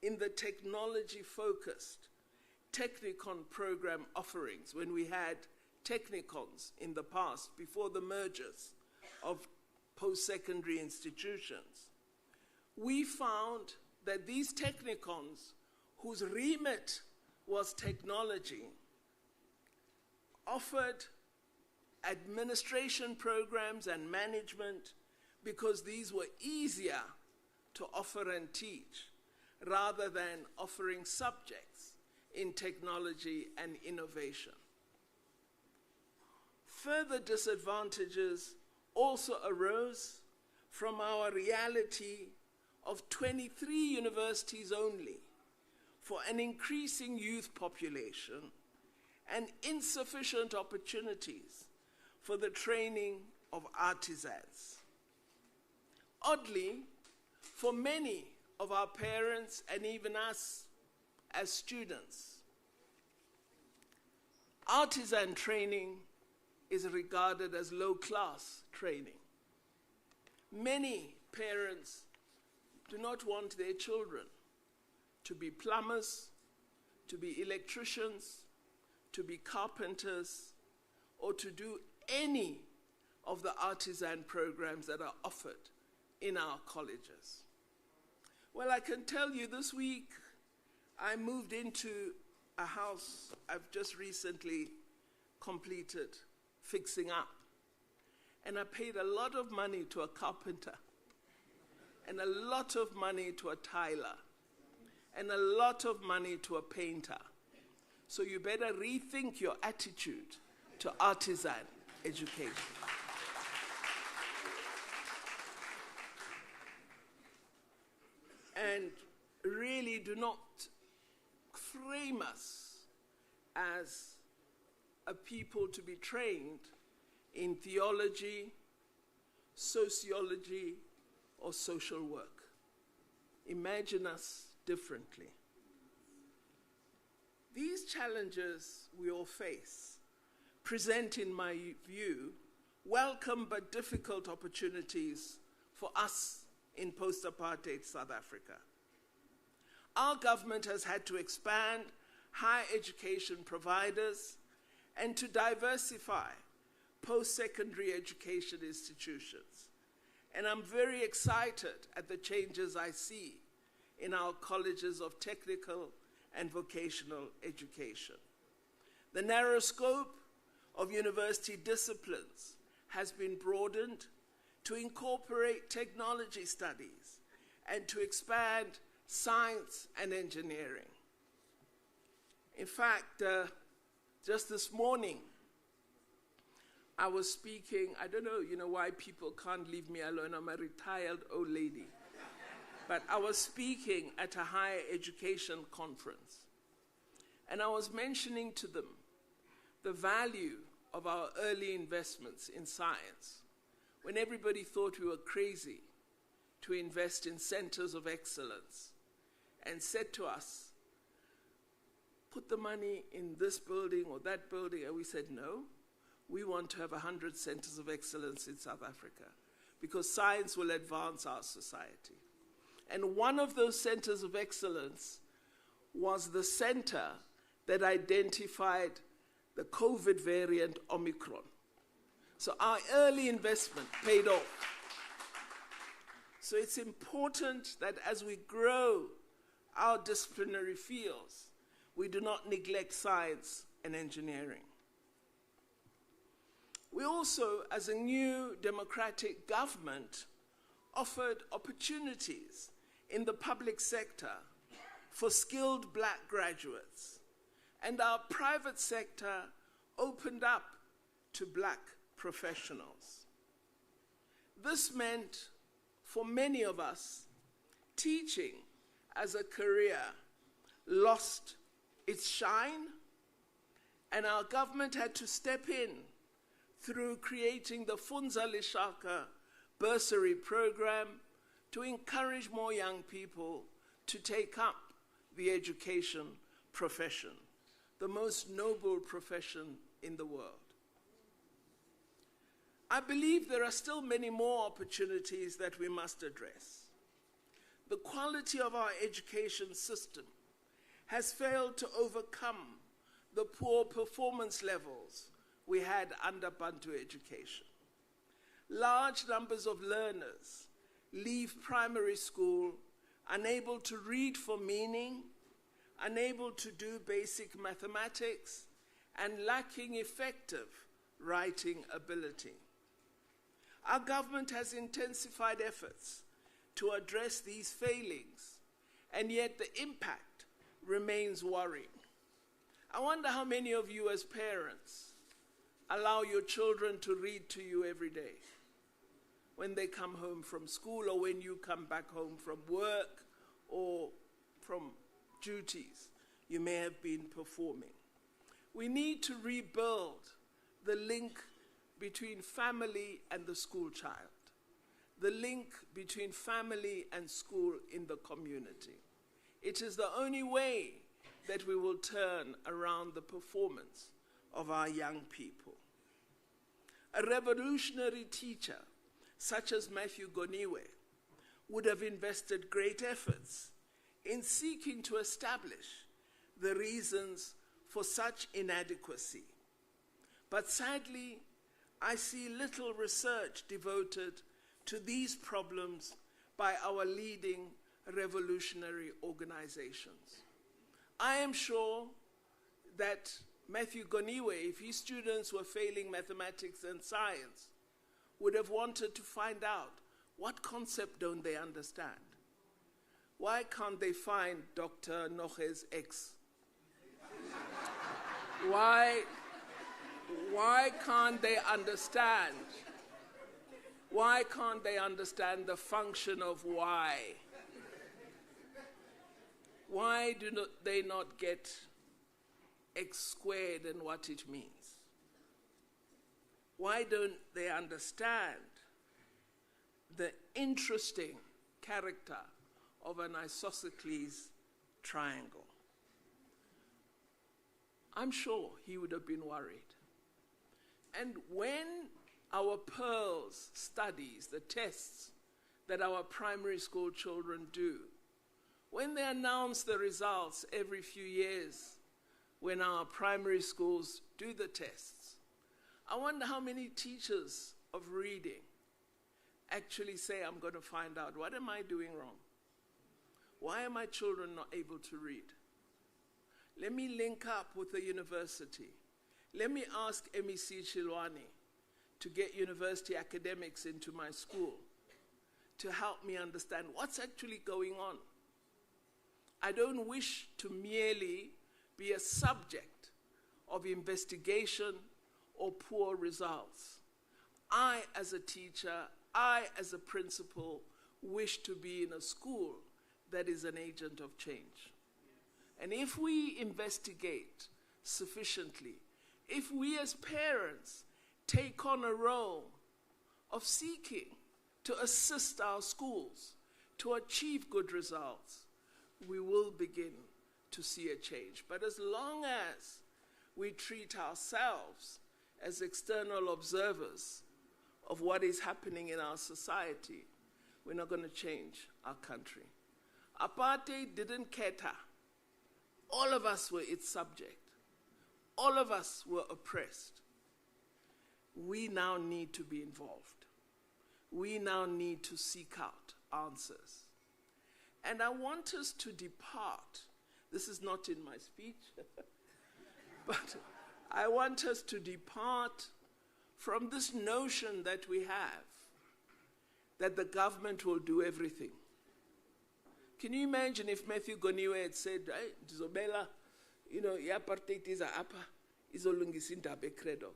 in the technology-focused Technicon program offerings, when we had Technicons in the past, before the mergers of post-secondary institutions, we found that these Technicons, whose remit was technology, offered administration programs and management because these were easier to offer and teach rather than offering subjects in technology and innovation. Further disadvantages also arose from our reality of 23 universities only for an increasing youth population and insufficient opportunities for the training of artisans. Oddly, for many of our parents and even us as students, artisan training is regarded as low-class training. Many parents do not want their children to be plumbers, to be electricians, to be carpenters, or to do any of the artisan programs that are offered in our colleges. Well, I can tell you this week I moved into a house I've just recently completed fixing up. And I paid a lot of money to a carpenter, and a lot of money to a tiler, and a lot of money to a painter. So you better rethink your attitude to artisan education. And really do not frame us as a people to be trained in theology, sociology, or social work. Imagine us differently. These challenges we all face present, in my view, welcome but difficult opportunities for us in post-apartheid South Africa. Our government has had to expand higher education providers and to diversify post-secondary education institutions. And I'm very excited at the changes I see in our colleges of technical and vocational education. The narrow scope of university disciplines has been broadened to incorporate technology studies and to expand science and engineering. In fact, just this morning, I was speaking, I don't know, why people can't leave me alone. I'm a retired old lady. But I was speaking at a higher education conference. And I was mentioning to them the value of our early investments in science, when everybody thought we were crazy to invest in centers of excellence, and said to us, put the money in this building or that building. And we said, no, we want to have 100 centers of excellence in South Africa because science will advance our society. And one of those centers of excellence was the center that identified the COVID variant Omicron. So our early investment paid off. So it's important that as we grow our disciplinary fields, we do not neglect science and engineering. We also, as a new democratic government, offered opportunities in the public sector for skilled black graduates, and our private sector opened up to black professionals. This meant, for many of us, teaching as a career lost its shine, and our government had to step in through creating the Funza Lishaka bursary program to encourage more young people to take up the education profession, the most noble profession in the world. I believe there are still many more opportunities that we must address. The quality of our education system has failed to overcome the poor performance levels we had under Bantu education. Large numbers of learners leave primary school unable to read for meaning, unable to do basic mathematics, and lacking effective writing ability. Our government has intensified efforts to address these failings, and yet the impact remains worrying. I wonder how many of you as parents allow your children to read to you every day when they come home from school or when you come back home from work or from duties you may have been performing. We need to rebuild the link between family and the school child, the link between family and school in the community. It is the only way that we will turn around the performance of our young people. A revolutionary teacher, such as Matthew Goniwe, would have invested great efforts in seeking to establish the reasons for such inadequacy. But sadly, I see little research devoted to these problems by our leading revolutionary organizations. I am sure that Matthew Goniwe, if his students were failing mathematics and science, would have wanted to find out what concept don't they understand. Why can't they find Dr. Noche's ex? Why can't they understand? Why can't they understand the function of y? Why do they not get x squared and what it means? Why don't they understand the interesting character of an isosceles triangle? I'm sure he would have been worried. And when our Pearls studies, the tests that our primary school children do, when they announce the results every few years, when our primary schools do the tests, I wonder how many teachers of reading actually say, I'm going to find out, what am I doing wrong? Why are my children not able to read? Let me link up with the university. Let me ask MEC Chilwani to get university academics into my school to help me understand what's actually going on. I don't wish to merely be a subject of investigation or poor results. I, as a teacher, I, as a principal, wish to be in a school that is an agent of change. And if we investigate sufficiently, if we as parents take on a role of seeking to assist our schools to achieve good results, we will begin to see a change. But as long as we treat ourselves as external observers of what is happening in our society, we're not going to change our country. Apartheid didn't cater. All of us were its subject. All of us were oppressed. We now need to be involved. We now need to seek out answers. And I want us to depart. This is not in my speech, but I want us to depart from this notion that we have that the government will do everything. Can you imagine if Matthew Goniwe had said, hey, Dizobela, you know, apartheid is apa, izolungisa indaba eCreddoc.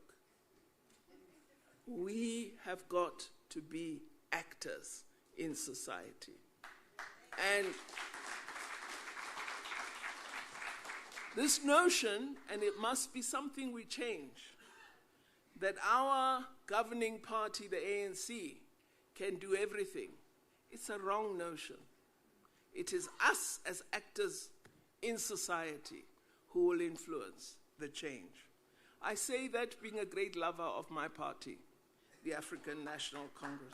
We have got to be actors in society. And this notion, and it must be something we change, that our governing party, the ANC, can do everything, it's a wrong notion. It is us as actors in society who will influence the change. I say that being a great lover of my party, the African National Congress.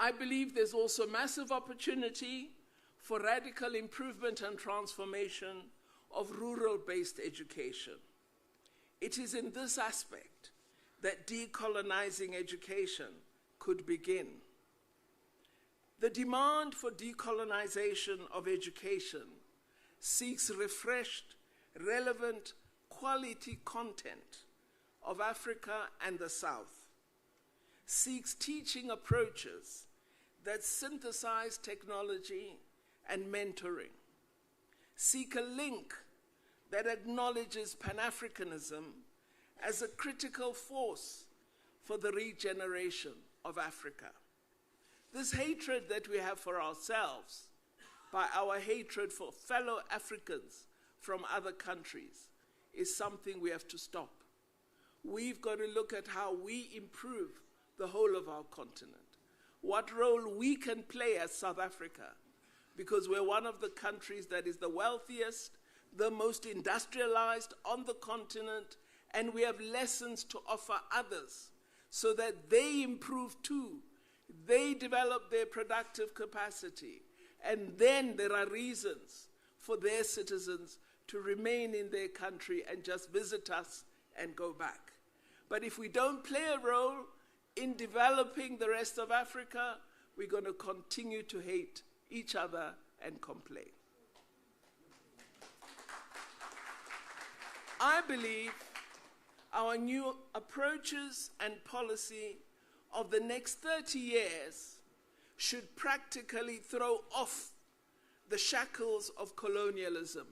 I believe there's also massive opportunity for radical improvement and transformation of rural-based education. It is in this aspect that decolonizing education could begin. The demand for decolonization of education seeks refreshed, relevant, quality content of Africa and the South, seeks teaching approaches that synthesize technology and mentoring, seek a link that acknowledges Pan-Africanism as a critical force for the regeneration of Africa. This hatred that we have for ourselves, by our hatred for fellow Africans from other countries, is something we have to stop. We've got to look at how we improve the whole of our continent, what role we can play as South Africa, because we're one of the countries that is the wealthiest, the most industrialized on the continent, and we have lessons to offer others so that they improve too. They develop their productive capacity, and then there are reasons for their citizens to remain in their country and just visit us and go back. But if we don't play a role in developing the rest of Africa, we're going to continue to hate each other and complain. I believe our new approaches and policy of the next 30 years should practically throw off the shackles of colonialism,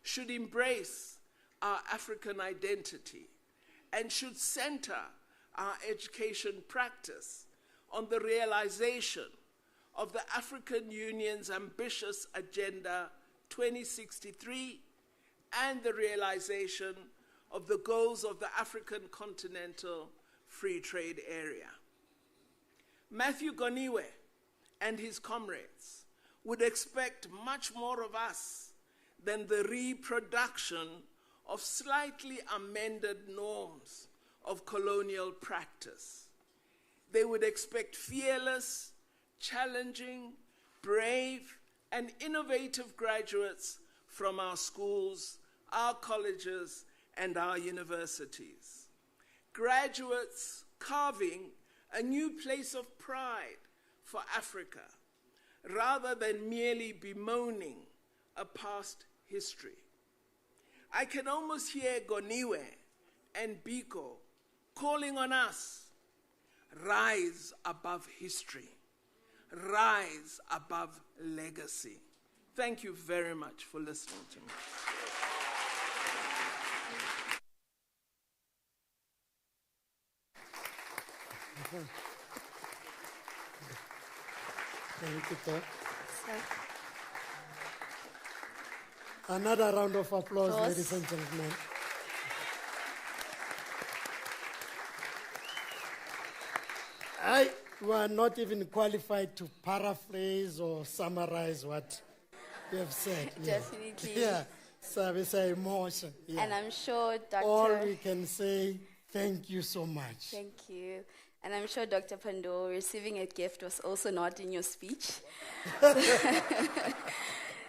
should embrace our African identity, and should center our education practice on the realization of the African Union's ambitious Agenda 2063 and the realization of the goals of the African Continental Free Trade Area. Matthew Goniwe and his comrades would expect much more of us than the reproduction of slightly amended norms of colonial practice. They would expect fearless, challenging, brave, and innovative graduates from our schools, our colleges, and our universities. Graduates carving a new place of pride for Africa, rather than merely bemoaning a past history. I can almost hear Goniwe and Biko calling on us, rise above history, rise above legacy. Thank you very much for listening to me. Thank you, Doc. Another round of applause, ladies and gentlemen. I were not even qualified to paraphrase or summarize what you have said. Definitely. Yeah, SABC emotion. Yeah. And I'm sure Dr. All we can say, thank you so much. Thank you. And I'm sure Dr. Pandor, receiving a gift was also not in your speech.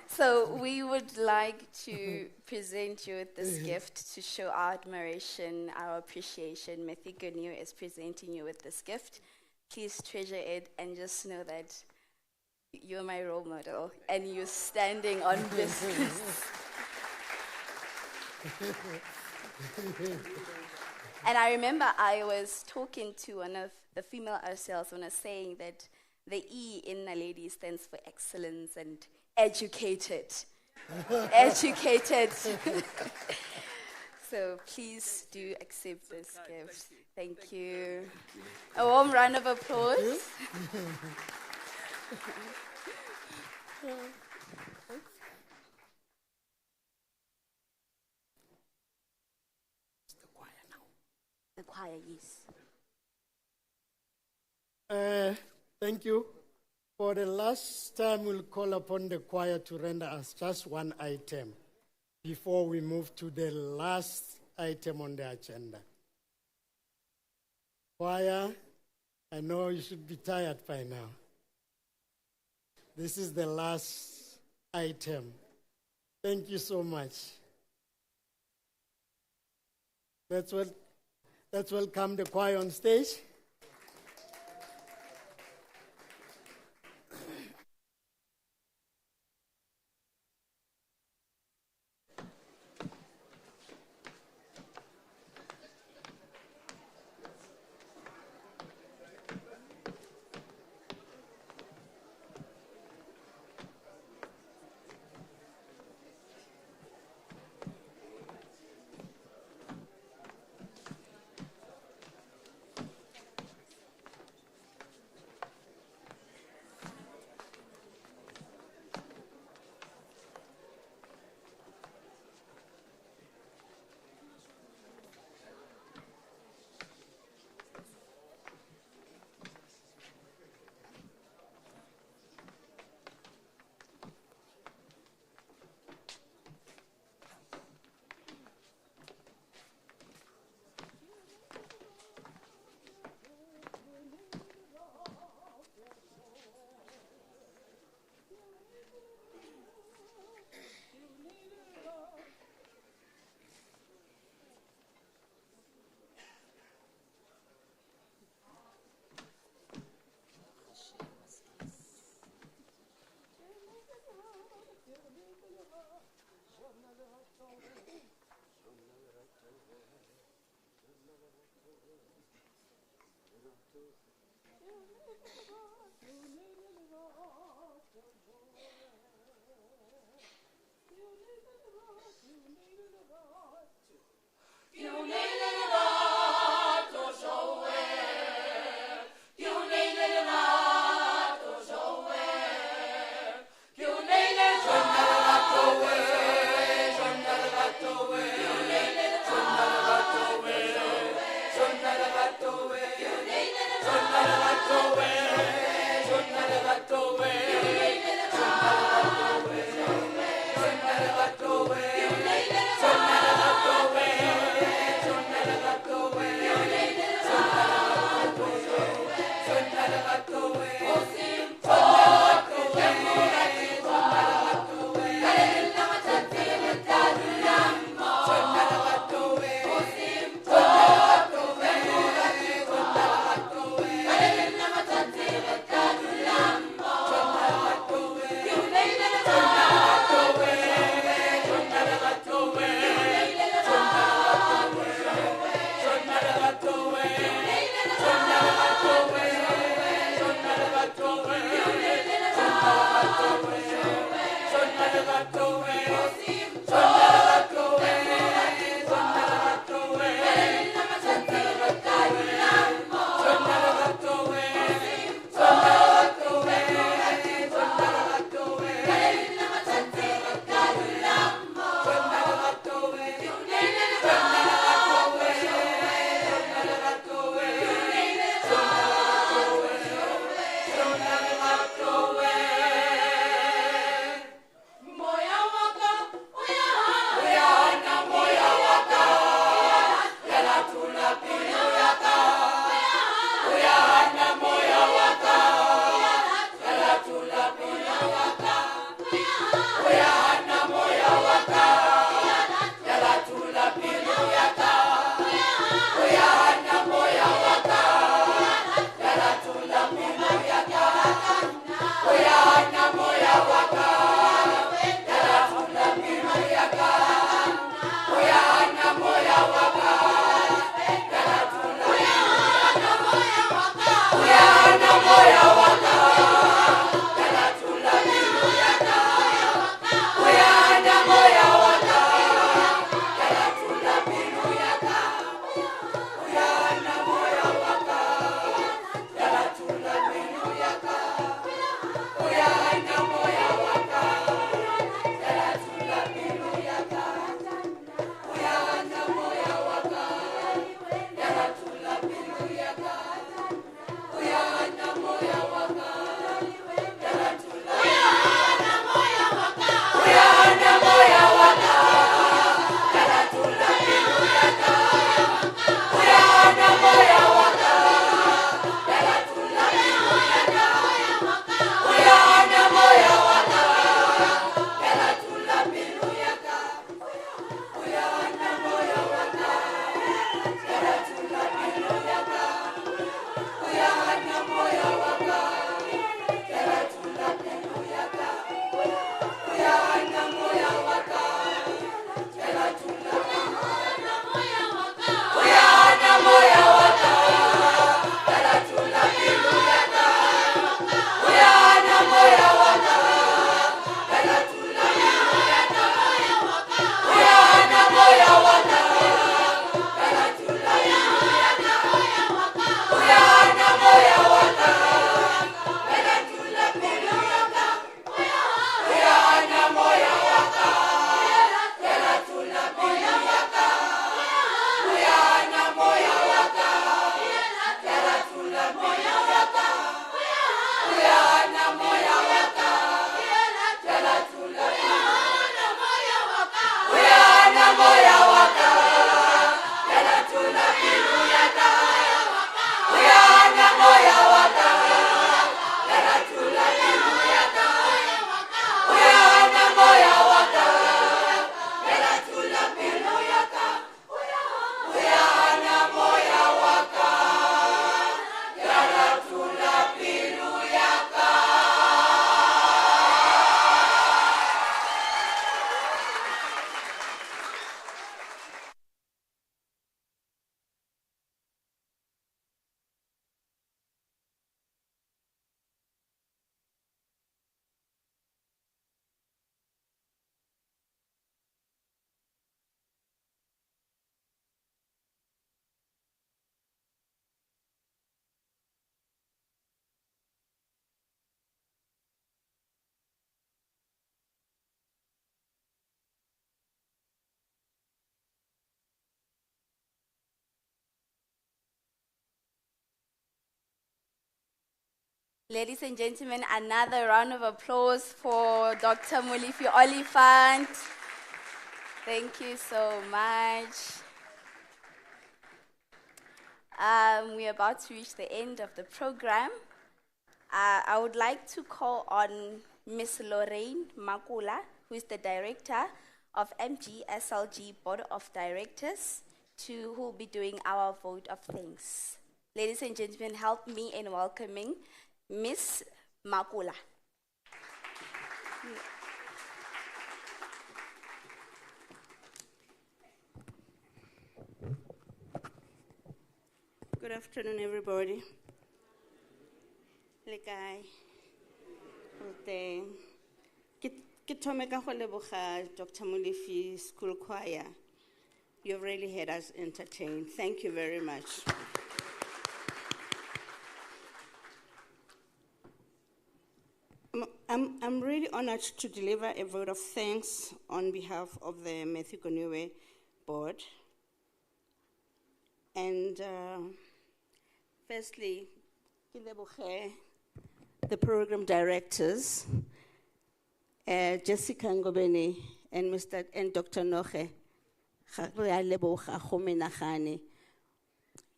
So we would like to present you with this gift to show our admiration, our appreciation. Matthew Goniwe is presenting you with this gift. Please treasure it and just know that you're my role model and you're standing on business. And I remember I was talking to one of the female ourselves when I was saying that the E in Naledi stands for excellence and educated. Educated. So please do accept this gift. Thank you. A warm round of applause. The choir, yes. Thank you. For the last time, we'll call upon the choir to render us just one item before we move to the last item on the agenda. Choir, I know you should be tired by now. This is the last item. Thank you so much. Let's welcome the choir on stage. Goniwe. Ladies and gentlemen, another round of applause for Dr. Molefi Oliphant. Thank you so much. We're about to reach the end of the program. I would like to call on Ms. Lorraine Makula, who is the director of MGSLG Board of Directors, who will be doing our vote of thanks. Ladies and gentlemen, help me in welcoming Ms. Makula. Good afternoon, everybody. Dr. Molefi School Choir. You've really had us entertained. Thank you very much. I'm really honored to deliver a vote of thanks on behalf of the Matthew Goniwe board. And firstly, the program directors, Jessica Ngobeni and Dr. Noche,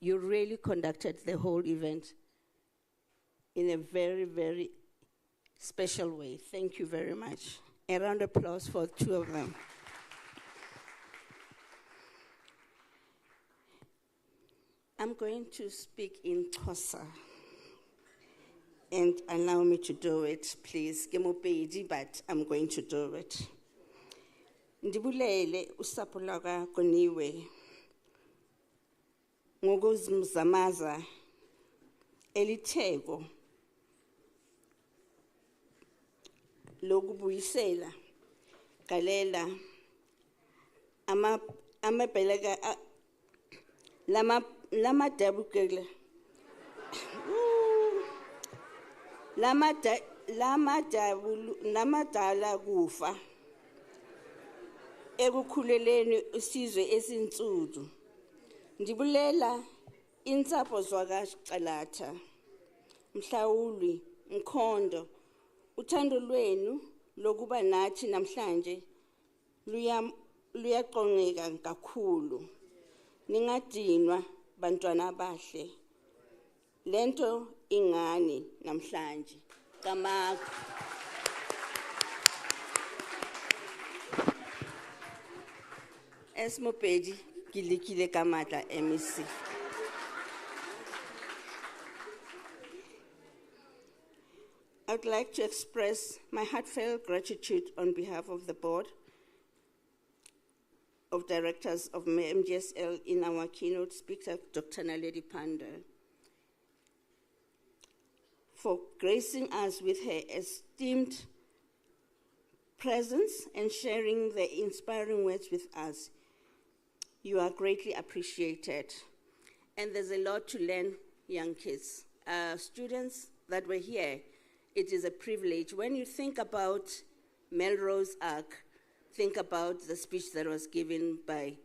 you really conducted the whole event in a very, very special way. Thank you very much. A round of applause for two of them. I'm going to speak in Xhosa. And allow me to do it, please. But I'm going to do it. Ndibulele usapho laka Goniwe ngokuzimzamaza elitheko lokubuyisela galela amabheleka lama dabukele lamadala kufa ekukhuleleni isizwe esinsudu ndibulela insapho zwakaCalatha Mhlawuli Mkhondo uthando lwenu lokuba nathi namhlanje luyaqongeka kakhulu ningadinwa bantwana abahle lento ingani namhlanje kamaka esmopedi gilikile kamata MEC I would like to express my heartfelt gratitude on behalf of the board of directors of MGSL in our keynote speaker, Dr. Naledi Pandor, for gracing us with her esteemed presence and sharing the inspiring words with us. You are greatly appreciated. And there's a lot to learn, young kids. Students that were here, it is a privilege. When you think about Melrose Arc, think about the speech that was given by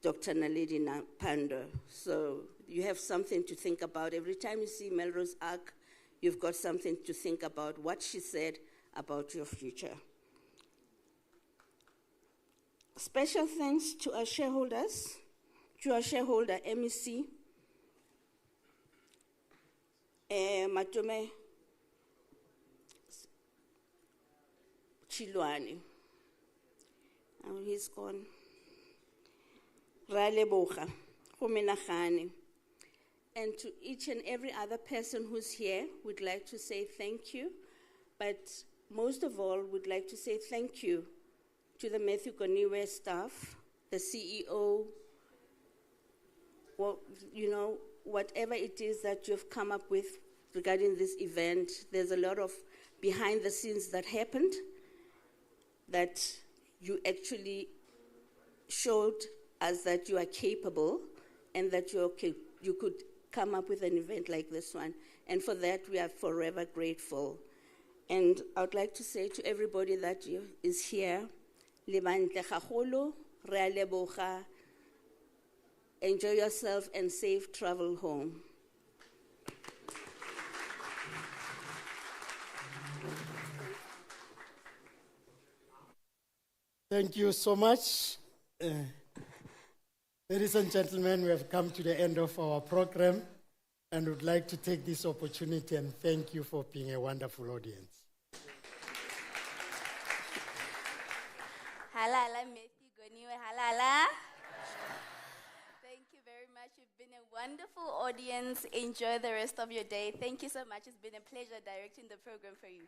Dr. Naledi Pandor. So you have something to think about. Every time you see Melrose Arc, you've got something to think about what she said about your future. Special thanks to our shareholders, to our shareholder MEC, Matume Chilwani. Oh, he's gone. Raleboga, Homenachane. And to each and every other person who's here, we'd like to say thank you. But most of all, we'd like to say thank you to the Matthew Goniwe staff, the CEO, well, you know, whatever it is that you've come up with regarding this event, there's a lot of behind the scenes that happened that you actually showed us that you are capable and that you could come up with an event like this one. And for that, we are forever grateful. And I would like to say to everybody that is here, enjoy yourself and safe travel home. Thank you so much. Ladies and gentlemen, we have come to the end of our program and would like to take this opportunity and thank you for being a wonderful audience. Halala, Matthew Goniwe, halala. Thank you very much. You've been a wonderful audience. Enjoy the rest of your day. Thank you so much. It's been a pleasure directing the program for you.